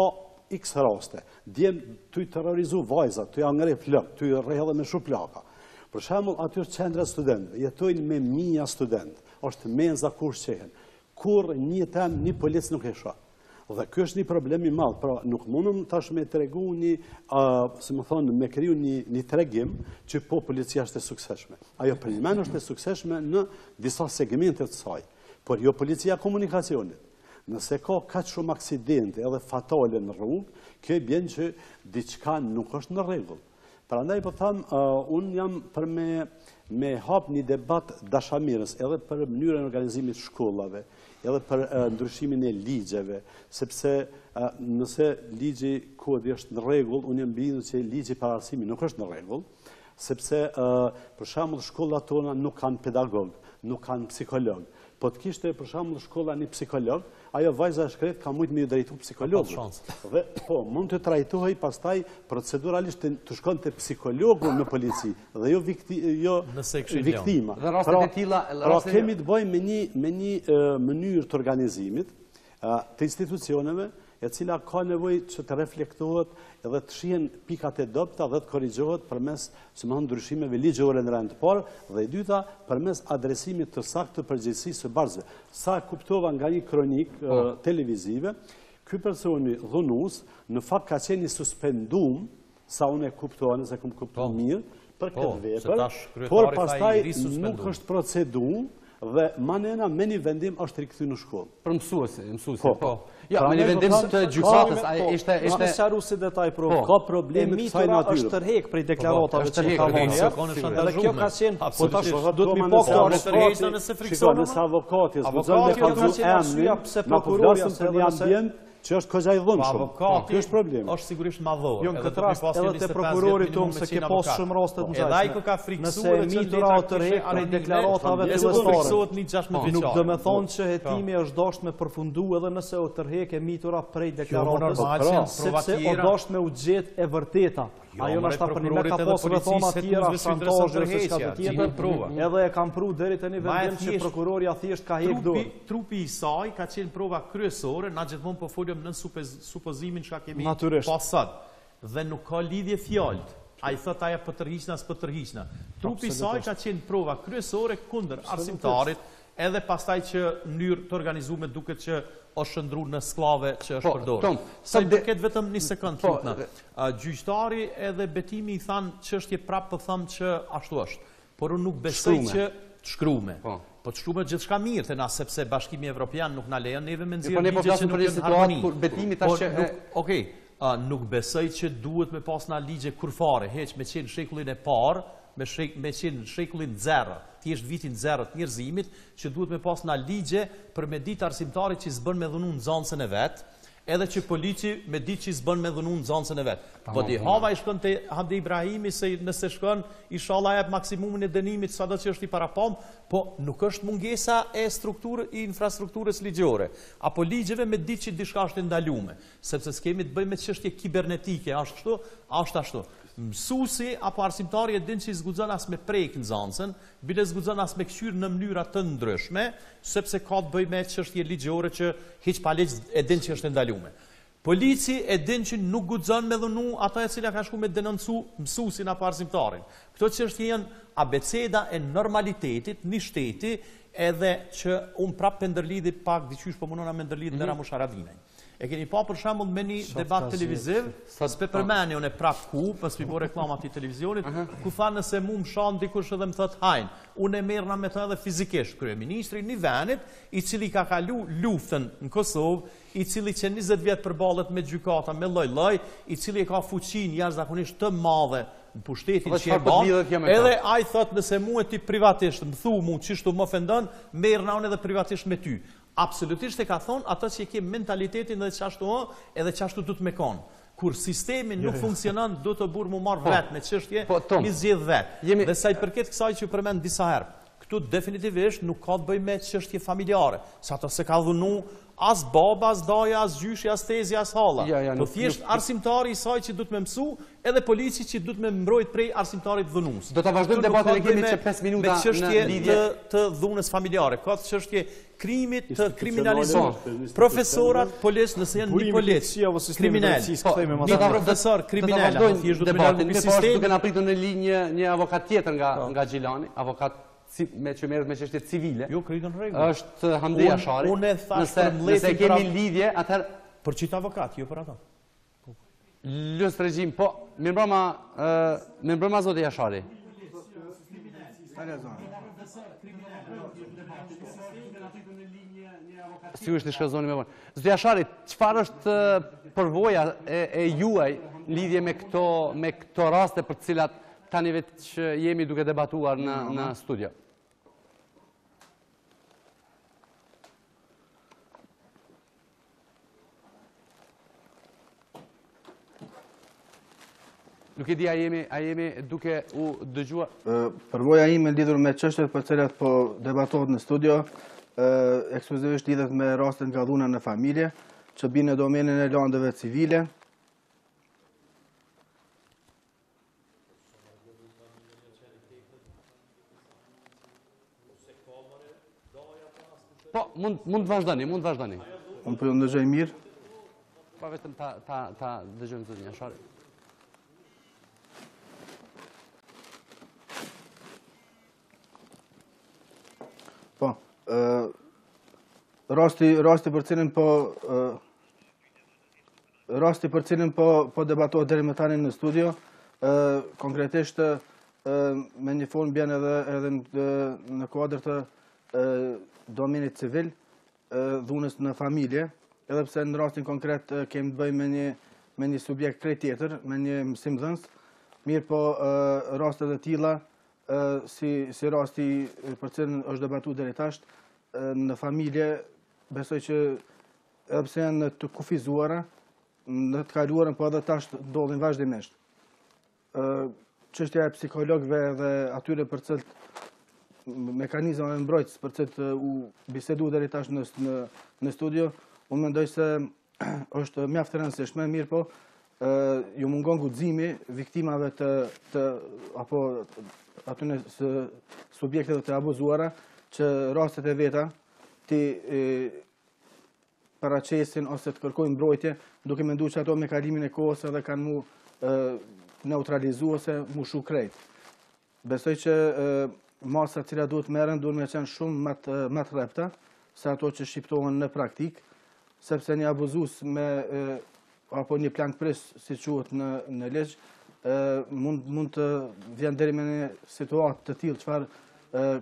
x raste. Djem të i terrorizu vajzat, të i angre flok, të i rrehë me shuplaka. Për shembull, aty është qendra studentëve, jetojnë me mija student, është menza kur shqehen. Kur një tem, një polic nuk e shoh. Dhe kjo është një problem i madh, pra nuk mundëm tash me tregu një, si më thonë, me kriju një tregim që po policia është e sukseshme. Ajo përmend është e sukseshme në disa segmente të saj, por jo policia komunikacionit. Nëse ka kaq shumë aksidente edhe fatale në rrugë, kjo bën që diçka nuk është në rregull. Prandaj po them, unë jam për me hap një debat dashamirës edhe për mënyrën e organizimit të shkollave, edhe për ndryshimin e ligjeve, sepse nëse ligji kodi është në rregull, unë jam bindur që ligji para arsimit nuk është në rregull, sepse për shembull shkollat tona nuk kanë pedagog, nuk kanë psikolog. Po të kishte për shembull shkolla një psikolog, ajo vajza e shkret ka mujt me ju drejtu psikologut. Dhe po, mund të trajtohej pastaj proceduralisht të shkonte psikologu në polici dhe jo viktima. Pra kemi të bëjmë me një mënyrë të organizimit të institucioneve e cila ka nevojë që të reflektohet edhe të shihen pikat e dobta dhe të korrigjohet përmes ndryshimeve ligjore në rend të parë dhe e dyta përmes adresimit të saktë të përgjegjësisë së barzëve. Sa kuptova nga një kronik televizive, ky personi dhunues në fakt ka qenë suspendum, sa unë e kuptova, nëse kam kuptuar mirë, për këtë vepër, por pastaj nuk është proceduar dhe manena me një vendim është rikthyer në shkollë. Për mësuesi, po. Ja, me një vendim të gjykatës, ishte... Ishte sharu si detaj, ka problemi të saj natyrë. Është tërhek prej deklaratave që ka vonë, edhe kjo ka qenë, po tash do të mi po shikoj nëse avokati, që është këgja i dhënë shumë. Kjo është problemi. Është sigurisht madhore. Jo, në këtë rast, edhe te prokurori tonë se ke pas shumë rastet në gjashme. Nëse mitura o tërhek prej deklaratave fillestare, nuk do me thonë që hetimi është dasht me përfundu edhe nëse o tërhek e mitura prej deklaratës, sepse o dasht me u gjetë e vërteta. Ajo në ashta për një me ka posë rëthona tjera, shantajë, se shka të tjetër, edhe e kam pru deri të një vendim që prokuroria thjesht ka hek dorë. Trupi i saj ka qenë prova kryesore, na gjithmonë po folëm në supozimin që kemi pasat, dhe nuk ka lidhje fjallët. A i thot aja për tërhiqna, s'për tërhiqna. Trupi i saj ka qenë prova kryesore kundër arsimtarit, edhe pastaj që mënyrë të organizume duket që është shëndru në sklave që është përdorë. Sa i përket vetëm një sekund, lutna. Gjyqtari edhe betimi i thanë që është prapë për thëmë që ashtu është. Por unë nuk besoj që të shkrume. Po të shkrume gjithë shka mirë të na, sepse Bashkimi Evropian nuk na lejon neve me nëzirë ligje që nuk jenë harmoni. Okej, nuk besoj që duhet me pas na ligje kurfare, heq me qenë shekullin e parë, me qenë shekullin 0, thjesht vitin 0 të njerëzimit, që duhet me pas na ligje për me ditë arsimtarit që s'bën me dhunu në nxancën e vetë, edhe që polici me ditë që s'bën me dhunu në nxancën e vetë. Po di hava i shkon te Hamdi Ibrahimi se nëse shkon, inshallah jep maksimumin e dënimit sado që është i parapam, po nuk është mungesa e infrastrukturës ligjore, apo ligjeve me ditë që diçka është ndalume, sepse s'kemi të bëjmë me çështje kibernetike, ashtë kështu, ashtë ashtu. Mësuesi apo arsimtari e din që i zguxon as me prejk nxancën, bile zguxon as me kqyr në mënyra të ndryshme, sepse ka të bëjë me çështje ligjore që hiç pa ligj e din që është ndaluar. Polici e din që nuk guxon me dhunu ata e cila ka shku me denoncu mësuesin apo arsimtarin. Këto çështje janë abeceda e normalitetit në shteti, edhe që unë prapë ndërlidhi pak diqysh po mundona me ndërlidhi në Ramush Haradinaj. E keni pa për shembull me një debat televiziv, s'pe përmeni unë prap ku, pas mi bo reklama të televizionit, ku tha nëse mu më shanë dikush edhe më thot hajnë, unë e merrna me të edhe fizikisht, kryeministri një venit, i cili ka kalu luftën në Kosovë, i cili që 20 vjetë përballet me gjykata, me lloj-lloj, i cili ka fuqin jashtëzakonisht të madhe në pushtetin që e ban, edhe ai thot nëse mu e ti privatisht, më thu mu qishtu më ofendon, merrna unë edhe privatisht me ty. Absolutisht e ka thonë ato që ke mentalitetin edhe qashtu edhe qashtu du të me konë. Kur sistemi nuk funksionon, du të burë mu marrë vetë me qështje, mi zjedh vetë. Dhe sa i përket kësaj që ju përmend disa herë, këtu definitivisht nuk ka të bëj me qështje familjare, sa to se ka dhunu as baba, as daja, as gjyshi, as tezi, as halla. Po thjesht arsimtari i saj që du të me mësu, edhe polici që du të me mbrojt prej arsimtarit dhunus. Do të vazhdojmë debatin e kemi që 5 minuta në lidhje të dhunës familjare. Ka të qështje krimit të kriminalizuar. Profesorat, polis, nëse janë një polis, kriminal, një profesor, kriminal, thjesht du të me nërë në sistemi. Duke në apritur në linjë një avokat tjetër nga Gjilani, avokat që merret me çështje civile. Jo, krejtë në rregull. Është Hamdi Ashari. Unë thash për nëse kemi lidhje, atëherë për çit avokat, jo për ata. Lus regjim, po, mirëmbrëma zoti Ashari. Sigurisht të shkazoni me vonë. Zoti Ashari, çfarë është përvoja e juaj në lidhje me këto raste për të cilat tani vetë që jemi duke debatuar në studio? Nuk e di, a jemi duke u dëgjuar? Përvoja ime lidhur me çështjet për cilat po debatohet në studio, ekskluzivisht lidhet me rastet nga dhuna në familje, që bën në domenën e landeve civile. Po, mund të vazhdoni. Unë po ju ndëgjoj mirë. Pa vetëm ta dëgjojmë zotin Ashari. Po, rasti për cilin po debatohet deri më tani në studio, konkretisht me një formë bjen edhe në kuadër të domenit civil, dhunës në familje, edhe pse në rastin konkret kemi të bëjmë me një subjekt krejt tjetër, me një mësimdhënës, mirë po rastet e tilla, si rasti për cilën është debatuar deri tash, në familje, besoj që edhe pse janë të kufizuara, në të kaluarën, po edhe tash ndodhin vazhdimisht. Çështja e psikologëve dhe atyre për cilët mekanizma e mbrojtjes për cilët u bisedu deri tash në studio, unë mendoj se është mjaft e rëndësishme, mirë po, ju mungon guximi viktimave apo atyre subjekteve të abuzuara që rastet e veta ti paraqesin ose të kërkojnë mbrojtje, duke menduar që ato me kalimin e kohës edhe kanë mu neutralizu ose mu shu krejt. Besoj që masa cila duhet merren duhet me qenë shumë më të rrepta se ato që shqiptohen në praktik, sepse një abuzues apo një plankpres, si quhet në ligj, mund të vjen deri me një situatë të tillë çfarë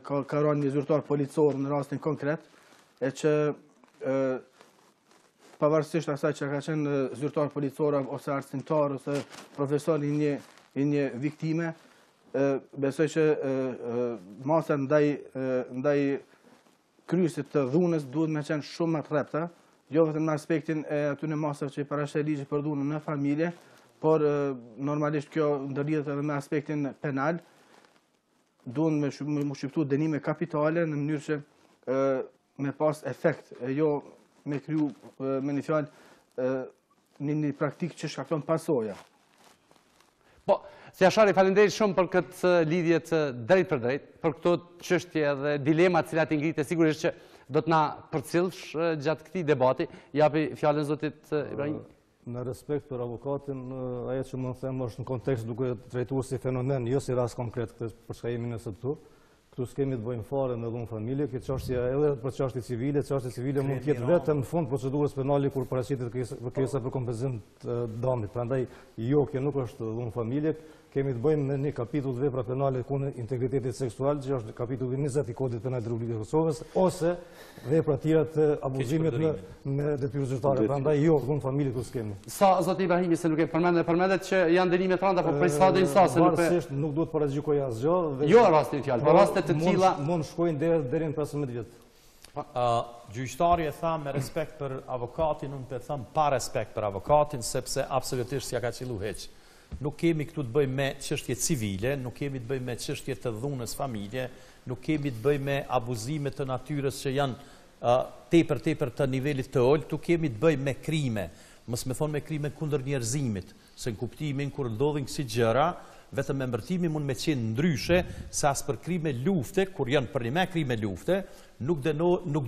ka rënë një zyrtar policor në rastin konkret, e që pavarësisht asaj që ka qenë zyrtar policor ose arsimtar ose profesor i një viktime, besoj që masa ndaj kryesit të dhunës duhet me qenë shumë më të rrepta, jo vetëm në aspektin e atyre masave që i parashë ligji për dhunën në familje, por normalisht kjo ndërlidhet edhe me aspektin penal, duhet me shqiptu dënime kapitale në mënyrë që me pas efekt, e jo me kryu me një fjalë një praktikë që shkakton pasoja. Po, si Ashari, faleminderit shumë për këtë lidhje të drejt për drejt, për këto çështje dhe dilemat cilat i ngritë, sigurisht që do të na përcjellsh gjatë këtij debati. Japi fjalën zotit Ibrahim. Në respekt për avokatin, ajo që më them është në kontekst duke trajtuar si fenomen, jo si rast konkret për çka jemi nëse këtu. Këtu s'kemi të bëjmë fare me dhunë familje, këtë çështje edhe për çështje civile mund të jetë vetëm në fund procedurës penale kur paraqitet kërkesa për kompenzim të dëmit. Prandaj jo, kjo nuk është dhunë familje, kemi të bëjmë me një kapitull të vepra penale kundër integritetit seksual, që është kapitulli 20 i Kodit Penal të Republikës së Kosovës, ose vepra tjera të abuzimit me detyrë zyrtare. Prandaj jo, dhunë familje këtu s'kemi. Sa zoti Ibrahimi se nuk e përmendet që janë dënime të rënda, por prej sa deri sa se nuk duhet paragjykoj asgjë. Jo rastin fjalë, por raste të tilla mund shkojnë deri në 15 vjet. Gjyqtari e tha me respekt për avokatin, unë të them pa respekt për avokatin, sepse absolutisht s'ja ka qilu heq. Nuk kemi këtu të bëjmë me çështje civile, nuk kemi të bëjmë me çështje të dhunës familje, nuk kemi të bëjmë me abuzime të natyrës që janë tepër të nivelit të ulët, tu kemi të bëjmë me krime, mos me thonë me krime kundër njerëzimit, se në kuptimin kur ndodhin kësi gjëra, vetëm emërtimi mund me qenë ndryshe se as për krime lufte, kur janë për një me krime lufte, nuk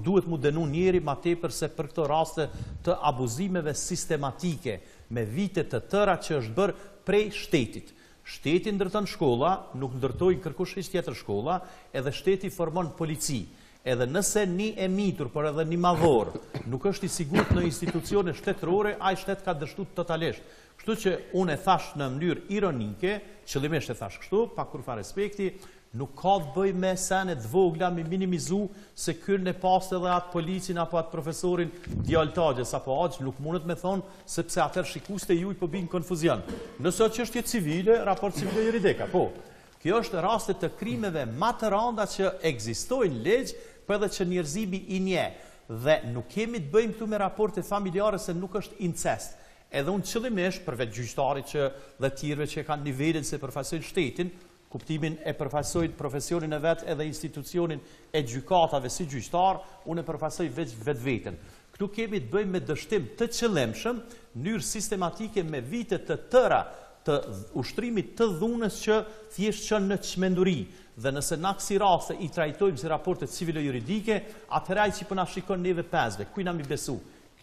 duhet mu denu njeri ma tepër se për këto raste të abuzimeve sistematike, me vite të tëra që është bërë prej shtetit. Shteti ndërton shkolla, nuk ndërtojnë kërkush hiç tjetër shkolla, edhe shteti formon polici. Edhe nëse një e mitur, por edhe një madhor, nuk është i sigurt në institucione shtetërore, ai shtet ka dështuar totalisht. Kështu që unë e thash në mënyrë ironike, qëllimisht e thash kështu, pa kur fa respekti, nuk ka të bëj me senet vogla me minimizu se kërën e pas edhe atë policin apo atë profesorin djaltagjes apo aq, nuk mundet me thonë sepse atër shikuste ju i po binë konfuzion. Nëse që është civile, raport civile juridika, po. Kjo është rastet të krimeve ma të randa që ekzistojnë legjë, për edhe që njerëzimi i nje. Dhe nuk kemi të bëjmë këtu me raporte familjare se nuk është incest. Edhe unë qëllimisht, për vetë gjyqtari që dhe tjerve që kanë nivelin se përfaqësojnë shtetin, kuptimin e përfaqësojnë profesionin e vetë edhe institucionin e gjykatave si gjyqtar, unë e përfaqësoj vetë vetën. Këtu kemi të bëjmë me dështim të qëllimshëm, njërë sistematike me vite të tëra të ushtrimit të dhunës që thjesht që në çmenduri. Dhe nëse na kësi raste i trajtojmë si raportet civile-juridike, atëraj që përna shikon neve pesve, kujna mi besu?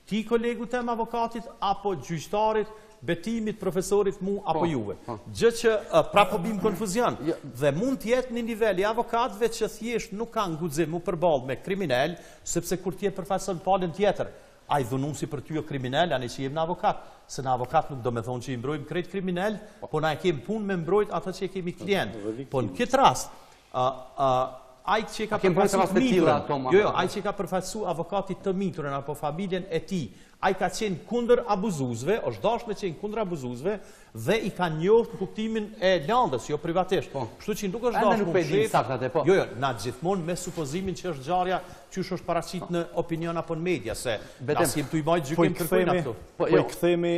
Ti kolegu tem avokatit, apo gjyqtarit, betimit, profesorit mu, apo juve. Gjë që prapo bim konfuzion. Dhe mund tjetë një nivel i avokatve që thjesht nuk kanë guxim mu përballë me kriminal, sepse kur tjetë përfaqëson palën tjetër, a i dhunusi për ty o kriminal, ani që jem në avokat. Se në avokat nuk do me thonë që i mbrojmë krejt kriminal, po na e kemë punë me mbrojt ata që e kemi klient. Po në këtë rast, ai që ka përfaqësuar miturën, ai që ka përfaqësuar avokatit të miturën apo familjen e tij, ai ka qenë kundër abuzuzve, është dashur me qenë kundër abuzuzve dhe i ka njohur kuptimin e landës, jo privatisht. Kështu që nuk është dashur me shef. Jo, na gjithmonë me supozimin që është ngjarja qysh është paraqit në opinion apo në media se na sim tu i baj gjykim kërkojnë ato. Po i kthemi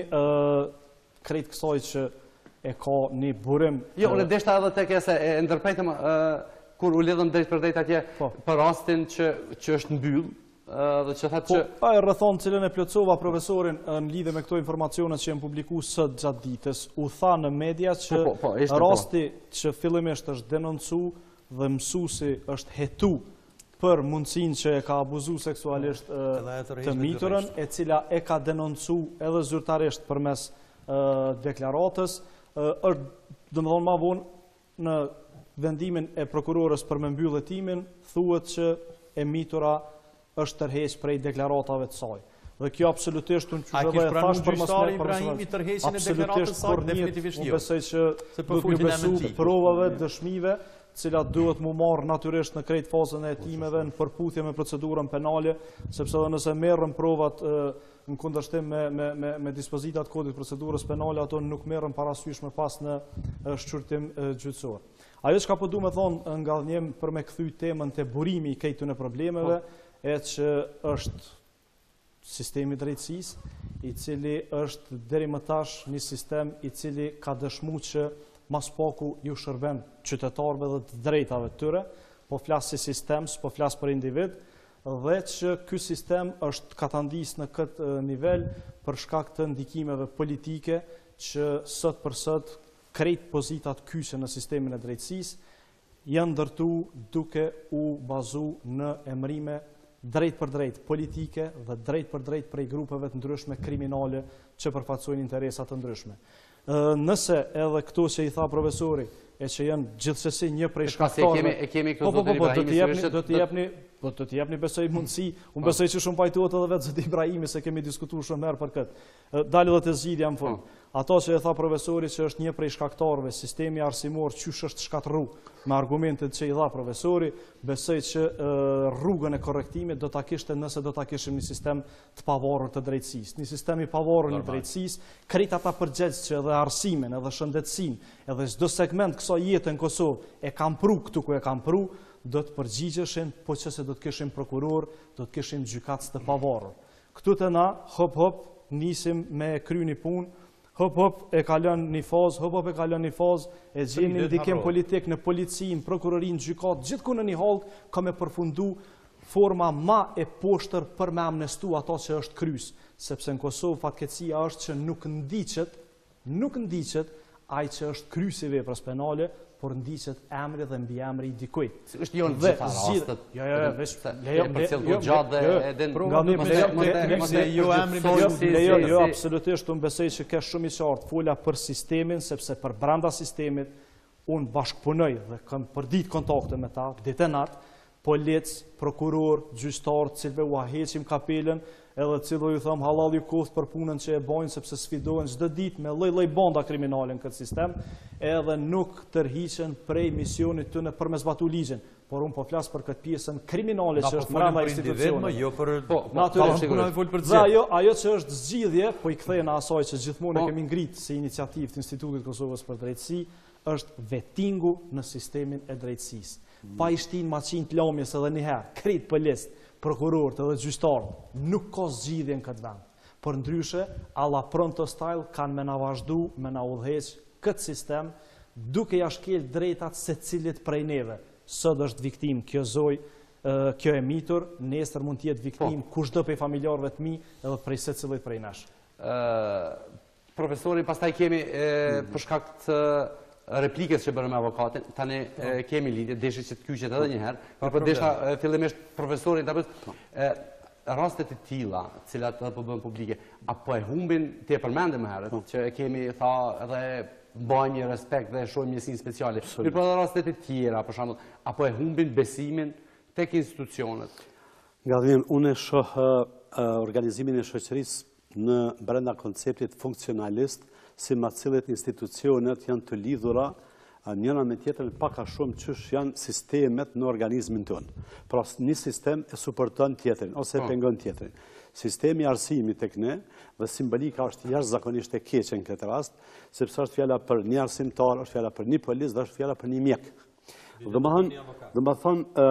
krejt kësaj që e ka një burim. Jo, unë deshta edhe tek se e ndërpretëm kur u lidhëm drejt për drejt atje për rastin që është mbyll dhe që thatë që... Pa e rrethon cilën e plotësova profesorin në lidhje me këto informacionet që janë publikuar sot gjatë ditës, u tha në media që rasti që fillimisht është denoncu dhe mësuesi është hetu për mundësinë që e ka abuzuar seksualisht të miturën, e cila e ka denoncu edhe zyrtarisht përmes deklaratës, është domethënë më vonë në vendimin e prokurorës për me mbyllë hetimin, thuhet që e mitura është tërheq prej deklaratave të saj. Dhe kjo absolutisht unë që dhe e thash për mësme Ibrahimi tërheqjen e deklaratës saj, definitivisht jo. Unë besoj që duhet një besu provave, dëshmive, cilat duhet mu marrë natyrisht në krejt fazën e hetimeve në përputhje me procedurën penale, sepse dhe nëse merrën provat në kundërshtim me dispozitat kodit procedurës penale, ato nuk merrën parasysh më pas në shqyrtim gjyqësor. Ajo që ka po du me thonë nga dhënjem për me kthy temën të burimi i këtyre në problemeve, e që është sistemi drejtësisë, i cili është deri më tash një sistem i cili ka dëshmu që mas paku ju shërben qytetarëve dhe të drejtave të tyre, po flas si sistem, po flas për individ, dhe që ky sistem është katandis në këtë nivel për shkak të ndikimeve politike që sot për sot krejt pozitat kyçe në sistemin e drejtësisë janë ndërtu duke u bazu në emrime drejt për drejt politike dhe drejt për drejt prej grupeve të ndryshme kriminale që përfaqësojnë interesat të ndryshme. Nëse edhe këto që i tha profesori e që janë gjithsesi një prej shkaktarëve. E kemi këto zotin Ibrahimi. Do të jepni besoj mundësi, unë besoj që shumë pajtuat edhe vetë zoti Ibrahimi se kemi diskutuar shumë herë për këtë. Dalë edhe të zgjidhja në fund. Ato që e tha profesori që është një prej shkaktarëve, sistemi arsimor qysh është shkatërru me argumentet që i dha profesori, besoj që rrugën e korrektimit do ta kishte nëse do ta kishim një sistem të pavarur të drejtësisë. Një sistem i pavarur i drejtësisë, krejt ata përgjegjës që edhe arsimin, edhe shëndetësinë, edhe çdo segment kësaj jete në Kosovë e kam pru këtu ku e kam pru, do të përgjigjeshin, po që se do të kishim prokuror, do të kishim gjykatës të pavarur. Këtu të na, hop, nisim me kry një punë, hop e kalon një fazë, e gjeni një ndikim politik në polici, në prokurorin, gjykat, gjithku në një halk, ka me përfundu forma ma e poshtër për me amnestu ato që është krys, sepse në Kosovë fatkeqësia është që nuk ndiqet ai që është krysi i veprës penale, por ndiqet emri dhe mbi emri i dikujt. Është jo në gjitha rastet. Jo, absolutisht, unë besoj që ka shumë i qartë fola për sistemin, sepse për brenda sistemit unë bashkëpunoj dhe kam përdit kontakte me ta, ditë e natë, polic, prokuror, gjyqtar, cilve u heqim kapelen, edhe cilve ju thëmë halal ju kohët për punën që e bojnë, sepse sfidohen çdo ditë me lloj banda kriminale në këtë sistem, edhe nuk tërhiqen prej misionit të në për me zbatu ligjin. Por unë po flas për këtë pjesën kriminale që është brenda institucionit. Natyrisht. Ajo që është zgjidhje, po i kthejnë asaj që gjithmonë e kemi ngritë si iniciativë të Institutit Kosovës për drejtësi, është vetingu në sistemin e drejtësisë. Pa i shtin maqin të lomjes edhe njëherë, krit polic, prokurorët edhe gjyqtarët, nuk ka zgjidhje në këtë vend. Por ndryshe, alla pronto style kanë me na vazhdu, me na udhëheq këtë sistem, duke ja shkel drejtat secilit prej neve. Sot është viktim kjo zoj, kjo e mitur, nesër mund të jetë viktim kushdo prej familjarëve të mi edhe prej secilit prej nesh. Profesori, pastaj kemi për shkak të replikës që bërë me avokatin, tani kemi lidhje, deshe që të kyqet edhe njëherë, për desha fillimisht profesorin të rastet e tilla, cilat edhe po bëhen publike, apo e humbin, te përmendim herët, që kemi tha edhe bëjmë një respekt dhe shohim njësinë speciale. Mirë për edhe rastet e tjera, për shembull, apo e humbin besimin tek institucionet. Nga dhim, unë e shoh organizimin e shoqërisë në brenda konceptit funksionalist, si ma cilët institucionet janë të lidhura njëra me tjetër pak a shumë qysh janë sistemet në organizmin tonë. Pra një sistem e suporton tjetërin, ose e pengon tjetërin. Sistemi arsimit tek ne, dhe simbolika është jashtëzakonisht e keqe në këtë rast, sepse është fjala për një arsimtar, është fjala për një polis, dhe është fjala për një mjek. Dhe më thonë,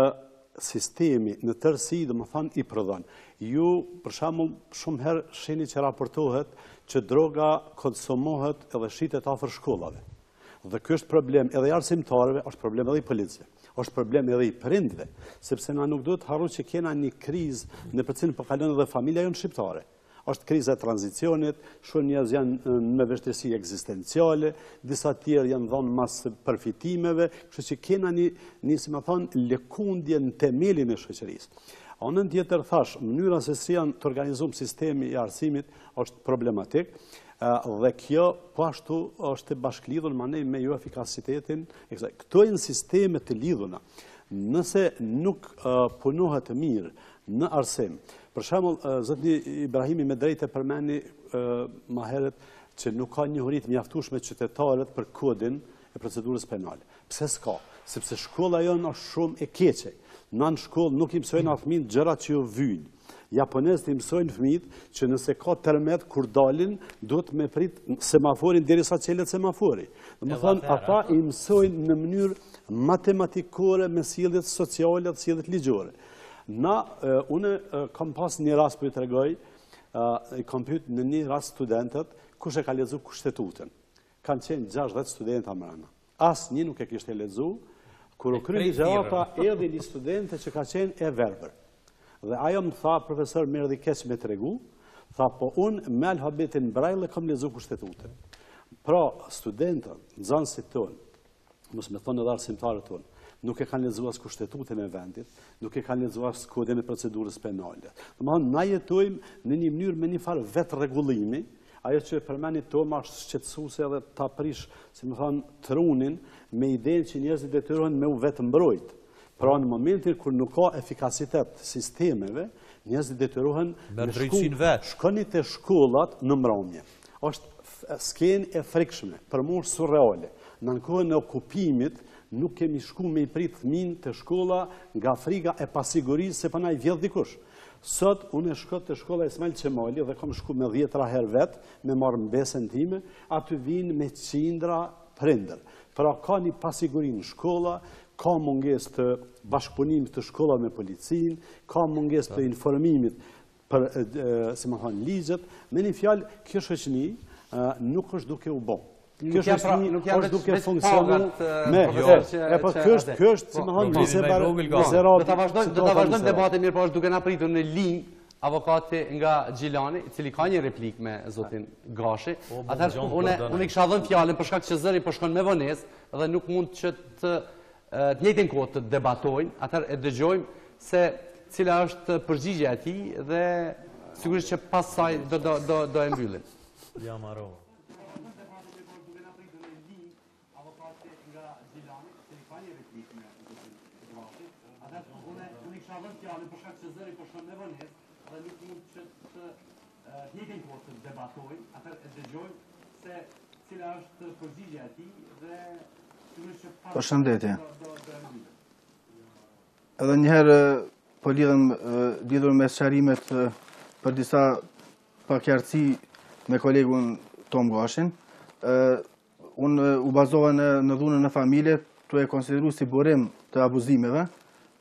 sistemi në tërësi, dhe më thonë, i prodhon. Ju, për shembull, shumë herë shihni që raportohet që droga konsumohet edhe shitet afër shkollave. Dhe ky është problem edhe i arsimtarëve, është problem edhe i policëve, është problem edhe i prindve, sepse na nuk duhet harru që kena një krizë në cilën po kalon edhe familja jonë shqiptare. Është kriza e tranzicionit, shumë njerëz janë me vështirësi ekzistenciale, disa tjerë janë dhënë mas përfitimeve, kështu që kena një si më thon, lëkundje në themelin e shoqërisë. Anën tjetër thash, mënyra se si janë të organizuar sistemi i arsimit është problematik, dhe kjo po ashtu është bashklidhur me jo efikasitetin. Këto janë sisteme të lidhura. Nëse nuk punohet mirë në arsim, për shembull, zoti Ibrahimi me drejtë përmendi më herët që nuk ka njohuri të mjaftueshme qytetarët për kodin e procedurës penale. Pse s'ka? Sepse shkolla jonë është shumë e keqe. Në shkollë nuk i mësojnë fëmijët gjërat që ju vyjnë. Japonezët i mësojnë fëmijët që nëse ka tërmet kur dalin, duhet me prit semaforin derisa çelet semafori. Domethënë ata i mësojnë në mënyrë matematikore me sjelljet sociale dhe sjelljet ligjore. Unë kam pas një rast për i tregoj, i kam pyet në një rast studentët kush e ka lexuar kushtetutën. Kanë qenë 60 studentë amrana. Asnjë nuk e kishte lexuar. Kur u kryi ligjërata, erdhi një studente që ka qenë e verbër. Dhe ajo më tha, profesor, më erdhi keq me tregu, tha, po unë me alfabetin Braille kam lexuar kushtetutën. Pra, studentët, nxënësit tonë, mos më thonë edhe arsimtarët tonë, nuk e kanë lexuar kushtetutën e vendit, nuk e kanë lexuar kodin e procedurës penale. Domethënë na jetojmë në një mënyrë me një farë vetë rregullimi, ajo që përmendni Toma është shqetësuese edhe ta prish, si më thon, trunin me idenë që njerëzit detyrohen me u vetë mbrojt. Pra në momentin kur nuk ka efikasitet sistemeve, njerëzit detyrohen me drejtësinë vet. Shkoni te shkollat në mbrëmje. Është skenë e frikshme, për mua surreale. Në kohën e okupimit nuk kemi shku me i prit fëmin të shkolla nga frika e pasigurisë se përna i vjedh dikush. Sot unë e shkoj te shkolla Ismail Qemali dhe kam shku me 10 herë vet, me marr mbesën time, aty vinë me qindra prindër. Pra ka një pasiguri në shkolla, ka mungesë të bashkëpunimit të shkollat me policinë, ka mungesë të informimit për, si më thonë, ligjet. Me një fjalë, kjo shoqëni nuk është duke u bë. Kjo shoqëni është duke funksionuar me kjo është, si më thonë, do ta vazhdojmë debatin, mirë, po është duke na pritur në linjë avokati nga Gjilani, i cili ka një replik me zotin Gashi. Atëherë unë kisha dhënë fjalën për shkak që zëri po shkon me vonesë dhe nuk mund që të njëjtën kohë të debatojnë, atëherë e dëgjojmë se cila është përgjigjja e tij dhe sigurisht që pas saj do e mbyllim. Ja marrë. Përshëndetje. Edhe njëherë po lidhur me sqarimet për disa pakjartësi me kolegun Tom Gashin. Unë u bazova në dhunën në familje, të e konsideru si burim të abuzimeve,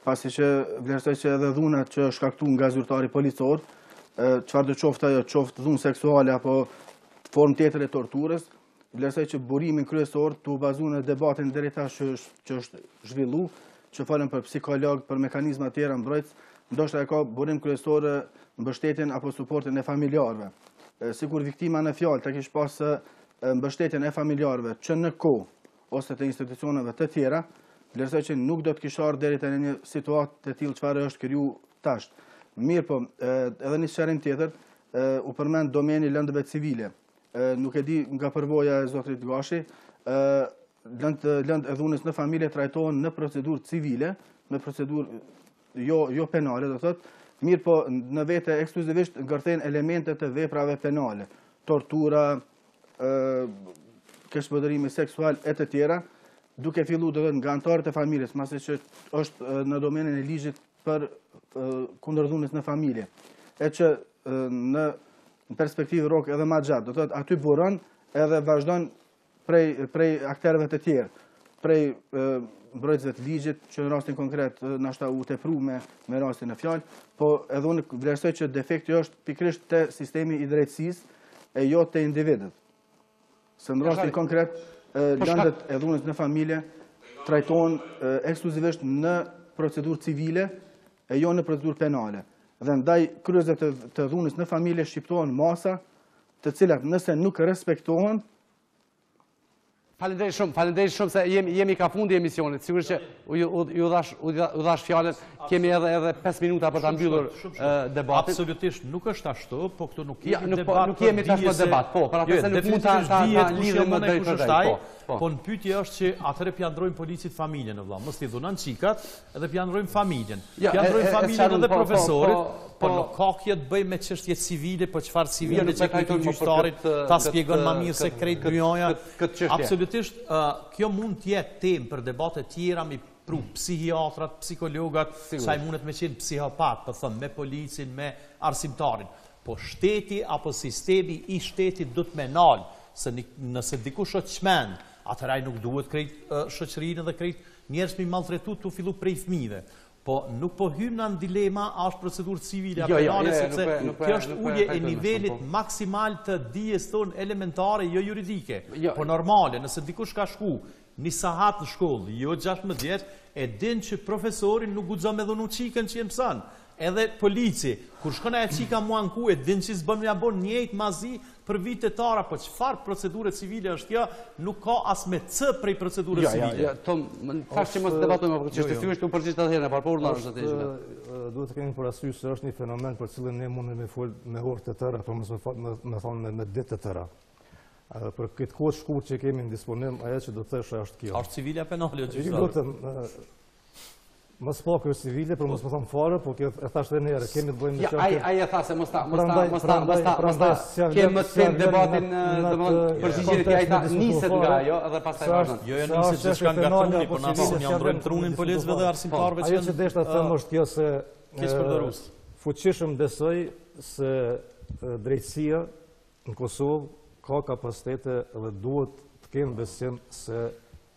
pasi që vlerësoj që edhe dhunat që shkaktu nga zyrtari policor, çfarë do qoftë ajo, qoftë dhunë seksuale apo formë tjetër e torturës, vlerësoj që burimin kryesor të u bazu në debatin deri tash që është zhvillu, që falem për psikolog, për mekanizma tjera mbrojtës, ndoshta e ka burim kryesor mbështetjen apo suportin e familjarëve. Sikur viktima në fjalë të kish pas mbështetjen e familjarëve që në kohë ose të institucioneve të tjera, vlerësoj që nuk do të kishte ardhur deri te një situatë të tillë çfarë është kriju tash. Mirë po, edhe një sqarim tjetër, u përmend domeni lëndëve civile. Nuk e di nga përvoja e zotrit Gashi, lëndë e dhunës në familje trajtohen në procedurë civile, në procedurë jo penale, do thotë, mirë po në vete ekskluzivisht ngërthejnë elemente të veprave penale, tortura, keqpërdorimi seksual e të tjera, duke filluar do të nga anëtarët e familjes, masi që është në domenin e ligjit për kundër dhunës në familje. E që në perspektivë rrok edhe ma gjatë, do të thotë aty buron edhe vazhdon prej akterëve të tjerë, prej mbrojtësve të ligjit, që në rastin konkret nashta u tepru me rastin e fjalë, po edhe unë vlerësoj që defekti është pikërisht te sistemi i drejtësisë e jo te individët. Se në rastin konkret, lëndët e dhunës në familje trajtohen ekskluzivisht në procedurë civile e jo në procedurë penale. Dhe ndaj kryesve të dhunës në familje shqiptohen masa të cilat nëse nuk respektohen. Faleminderit shumë se jemi ka fundi emisionit. Sigurisht që ju dhash fjalën, kemi edhe 5 minuta për ta mbyllur debatin. Absolutisht nuk është ashtu, po këtu nuk kemi debat. Nuk kemi tash për debat, po, për atë se nuk mund ta lidhim më drejt për drejt. Po në pyetje është që atëre pjandrojmë policit familjen e vëlla, mos t'i dhunan qikat, edhe pjandrojmë familjen. Pjandrojmë familjen edhe profesorit, po nuk ka kjo të bëj me çështje civile, po çfarë civile që kujton gjyqtarit ta shpjegon më mirë se krejt byoja. Absolutisht kjo mund të jetë temë për debate tjera me psihiatrat, psikologat, sa i mundet me qenë psihopat, po thëmë, me policin, me arsimtarin. Po shteti apo sistemi i shtetit do të menal, se nëse dikush është çmend, atëherë nuk duhet krejt shoqërinë dhe krejt njerëz me maltretu të fillu prej fëmijëve. Po nuk po hym në dilema a është procedurë civile apo penale, sepse kjo është ulje e nivelit maksimal të dijes tonë elementare, jo juridike, po normale. Nëse dikush ka shku një sahat në shkollë, jo 16 vjeç, e din që profesorin nuk guxon me dhunu qikën që e mëson. edhe polici, kur shkon e qika mua në kuet, din që s'bëm ja bon njëjtë mazi për vite tara, po qëfar procedure civile është kjo, nuk ka as me C prej procedure civile. Ja, Tom, thash që mos debatojmë, për që shtëfysh të përgjisht atë herën, e parë, por urna është atë gjë. Duhet të kemi parasysh se është një fenomen për cilën ne mundemi me fol me orë të tëra, por mos me thonë me ditë të tëra. Për këtë kohë shkurt që kemi në disponim, ajo që do të thëshë është kjo. Është civile penale, gjyqtar? Mos pak është civile, për mos më thonë fare, po kjo e thashtë dhe njerë, kemi të bëjmë në qërë... Aja tha se mos ta, kemë të them debatin përgjigjerit, ja i tha niset nga ajo, edhe pas taj vazhën. Jo, niset që shka nga truni, për në asë një ndrojmë trunin policëve dhe arsimtarve që... Ajo që deshta të thëmë është kjo se... Fuqishëm besoj se drejtësia në Kosovë ka kapacitete dhe duhet të kemë besim se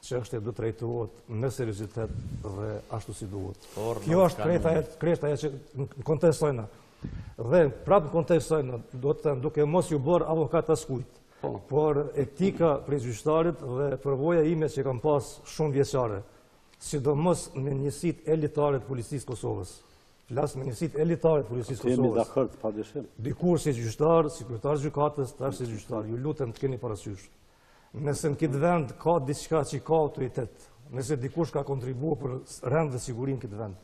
çështja do trajtohet me seriozitet dhe ashtu si duhet. Kjo është krejta ajo që kontestojna. Dhe prapë kontestojna, do të thënë duke mos ju bërë avokat askujt, por etika prej gjyqtarit dhe përvoja ime që kam pas shumë vjeçare, sidomos me njësitë elitare të policisë Kosovës. Flas me njësitë elitare të policisë Kosovës. Jemi dakord, padyshim. Dikur si gjyqtar, si kryetar gjykatës, tash si gjyqtar, ju lutem të keni parasysh. Nëse në këtë vend ka diçka që ka autoritet, nëse dikush ka kontribuar për rend dhe sigurim këtë vend,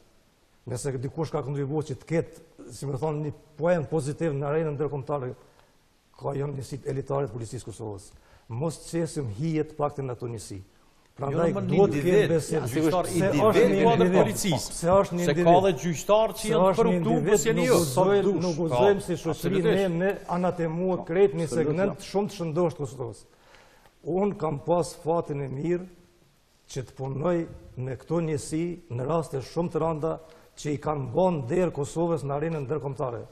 nëse dikush ka kontribuar që të ketë, si më thonë, një poen pozitiv në arenën ndërkombëtare, ka janë njësitë elitare të policisë Kosovës. Mos qesim hijet paktin ato njësi. Prandaj duhet të kemi besim se është një individ policisë. Se ka dhe gjyqtar që janë korruptuar pas janë jo. Nuk guzojmë si shoqëri ne me anatemuar krejt një segment shumë të shëndosh të Kosovës. Unë kam pas fatin e mirë që të punoj në këto njësi në raste shumë të randa që i kanë bon derë Kosovës në arenën ndërkombëtare.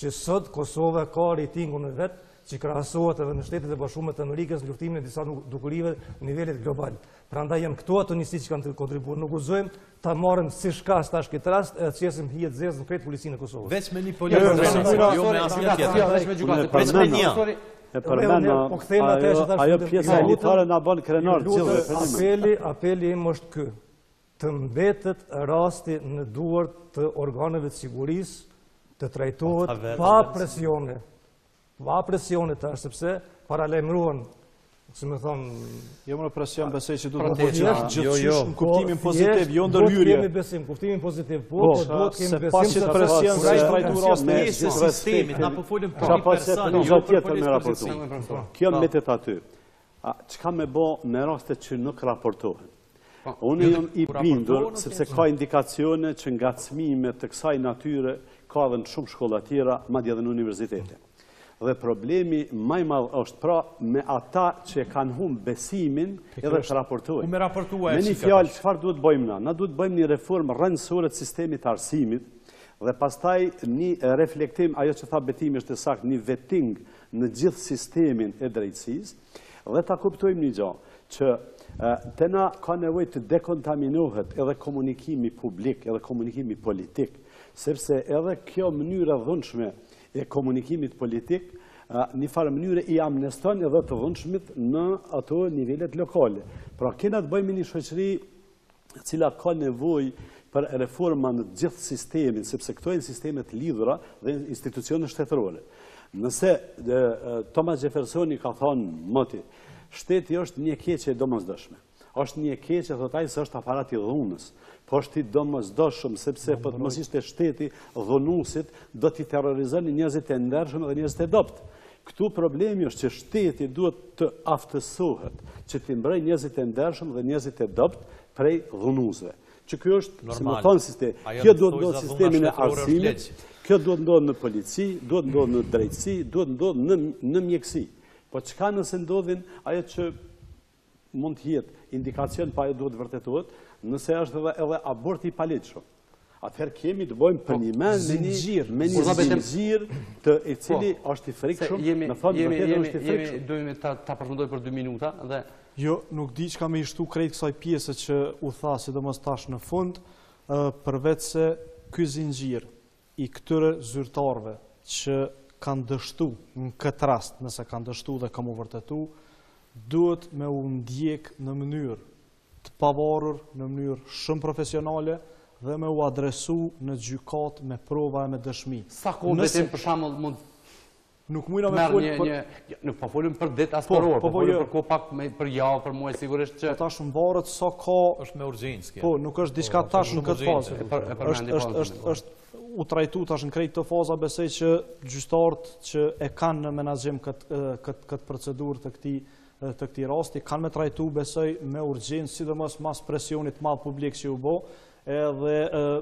Që sot Kosova ka rejtingun e vetë që krahasohet edhe në Shtetet e Bashkuara të Amerikës në luftimin e disa dukurive në nivelet global. Prandaj janë këto ato njësi që kanë kontribuar. Nuk guzojmë ta marrim si shkas tash këtë rast e të qesim hijet zezë në krejt policinë e Kosovës. Veç me një policë, jo me asnjë tjetër. Veç me një. E përmena, ajo pjesa elitare nga banë krenar gjithë. Apeli im është kë, të mbetet rasti në duart të organeve të sigurisë, të trajtohet pa presione. Pa presione të është, sepse paralajmëruan, si me thonë... Jo më në presion besoj që duhet të gjithësisht në kuptimin pozitiv, jo ndërhyrje. Duhet kemi besim, kuptimin pozitiv, po duhet kemi besim se presion se trajtura me sistemit, na po folim për një person, jo për policisë. Kjo mbetet aty. Çka me bë në rastet që nuk raportohen? Unë jam i bindur, sepse ka indikacione që ngacmime të kësaj natyre ka edhe në shumë shkolla tjera, madje edhe në universitete. Dhe problemi maj madh është pra me ata që kanë humbë besimin edhe të raportojnë. Me një fjalë, çfarë duhet bëjmë na? Na duhet bëjmë një reformë rrëndësore të sistemit të arsimit dhe pastaj një reflektim, ajo që tha Betimi është saktë, një vetting në gjithë sistemin e drejtësisë dhe ta kuptojmë një gjë, që tena ka nevojë të dekontaminohet edhe komunikimi publik, edhe komunikimi politik, sepse edhe kjo mënyrë e dhunshme e komunikimit politik, një farë mënyre i amneston edhe të dhunshmit në ato nivellet lokale. Pra, kena të bëjmë një shoqëri cila ka nevoj për reforma në gjithë sistemin, sepse këto e në sistemet lidhura dhe institucionet shtetërore. Nëse Thomas Jeffersoni ka thonë moti, shteti është një keqe domosdoshme. Është një keqe, thotaj, se është aparati dhunës, po është i domosdoshëm, sepse po të mos ishte shteti dhunusit, do t'i terrorizoni njerëzit e ndershëm dhe njerëzit e dopt. Këtu problemi është që shteti duhet të aftësohet, që t'i mbrej njerëzit e ndershëm dhe njerëzit e dopt prej dhunusve. Që kjo është, si më thonë sistem, kjo duhet ndodhë sistemin e arsimit, kjo duhet ndodhë në polici, duhet ndodhë në drejtësi, duhet ndodhë në mjekësi. Po çka nëse ndodhin ajo që mund të jetë indikacion pa ajo duhet vërtetohet, nëse është edhe aborti i paligjshëm. Atëherë kemi të bëjmë për një me një zinxhir të i cili është i frikshëm, në fakt vërtet është i frikshëm. Dojmë ta përfundoj për 2 minuta dhe jo, nuk di çka më i shtu krejt kësaj pjese që u tha, sidomos tash në fund, përveç se ky zinxhir i këtyre zyrtarëve që kanë dështu në këtë rast, nëse kanë dështu dhe kanë u vërtetu, duhet me u ndjek në mënyrë të pavarur, në mënyrë shumë profesionale dhe me u adresu në gjykat me prova e me dëshmi. Sa kohë betim për shembull mund nuk mujna me folë për... Nuk po folim për ditë as për orë, po folim për kohë pak për javë, për muaj, sigurisht që... Po tash më varet sa ka... është me urgjencë kjo. Po, nuk është diçka tash në këtë fazë. Është u trajtu tash në krejt të faza, besoj që gjyqtarët që e kanë në menaxhim këtë procedurë të këtij rasti, kanë me trajtu, besoj, me urgjencë, sidomos mas presionit madh publik që u bë, edhe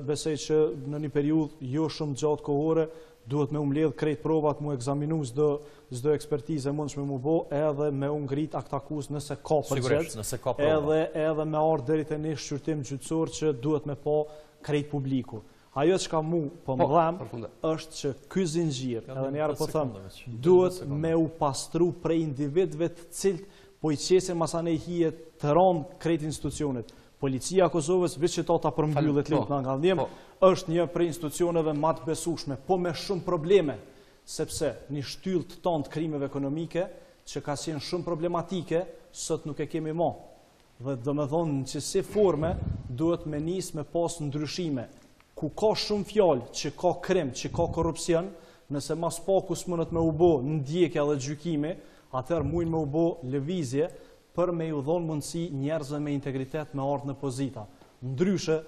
besoj që në një periudhë jo shumë gjatë kohore duhet me mbledh krejt provat, mu ekzaminu çdo ekspertizë mundshme mu bë, edhe me u ngrit akt akuz nëse ka përgjigje, edhe me ardhur deri te një shqyrtim gjyqësor që duhet me pa krejt publiku. Ajo që ka mu po më dhem është që ky zinxhir, edhe një herë po them, duhet me u pastru prej individëve të cilët po i qesin masane i hije të rënd krejt institucionet. Policia e Kosovës, veç që ta përmbyllet lut nga ngallënim, është një prej institucioneve më të besueshme, po me shumë probleme, sepse një shtyllë të tonë të krimeve ekonomike, që ka qenë shumë problematike, sot nuk e kemi më. Dhe domethënë në qësi forme duhet me nisë me pas ndryshime. Ku ka shumë fjalë që ka krim, që ka korrupsion, nëse mas paku s'mundet me u bë ndjekja dhe gjykimi, atëherë mujnë me u bë lëvizje për me ju dhonë mundësi njerëzve me integritet me ardhë në pozita. Ndryshe,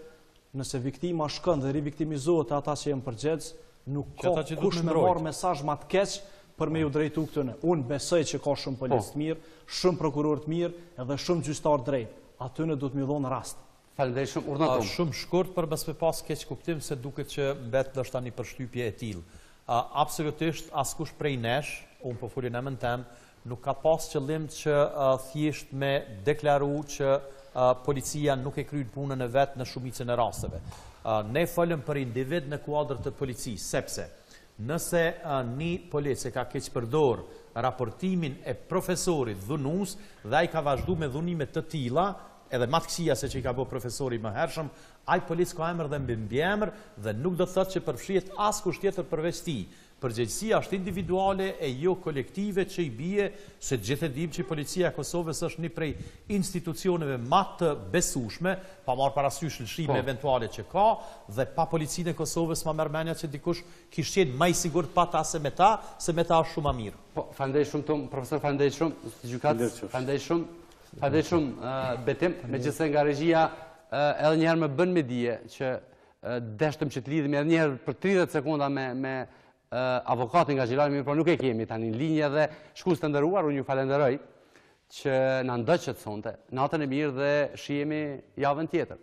nëse viktima shkën dhe riviktimizohet ata që jenë përgjegjës, nuk ka kush me marrë mesazh më të keq për me ju drejtu këtëne. Unë besoj që ka shumë policë të mirë, shumë prokuror të mirë, edhe shumë gjyqtar drejt. Atyne do të më dhonë rast. Falënderoj shumë, urdhëratum. Shumë shkurt për mos me pas keq kuptim se duket që mbet ndoshta një përshtypje e tillë. Absolutisht askush prej nesh, unë po folin emën tem, nuk ka pas qëllim që thjesht me deklaru që policia nuk e kryen punën e vet në shumicën e rasteve. Ne folëm për individ në kuadër të policisë, sepse nëse një polic ka keq përdor raportimin e profesorit dhunues dhe ai ka vazhdu me dhunime të tilla, edhe më të këqija se që i ka bërë profesori më hershëm, ai polic ka emër dhe mbiemër dhe nuk do të thotë që përfshihet askush tjetër përveç tij. Përgjegjësia është individuale e jo kolektive që i bie, se gjithë e dim që Policia e Kosovës është një prej institucioneve më të besueshme, pa marrë parasysh lëshime eventuale që ka, dhe pa Policinë e Kosovës ma merr mendja që dikush kishte qenë më i sigurt pa ta se me ta është shumë më mirë. Po, falenderoj shumë Tom, profesor, falenderoj shumë, gjykat, falenderoj shumë betim, megjithëse nga regjia edhe një herë më bën me dije që deshtëm që të lidhemi edhe një herë për 30 sekonda me avokatin nga Xhelali, mirë, por nuk e kemi tani në linje dhe shkues të nderuar, unë ju falenderoj që na ndoqët sonte. Natën e mirë dhe shihemi javën tjetër.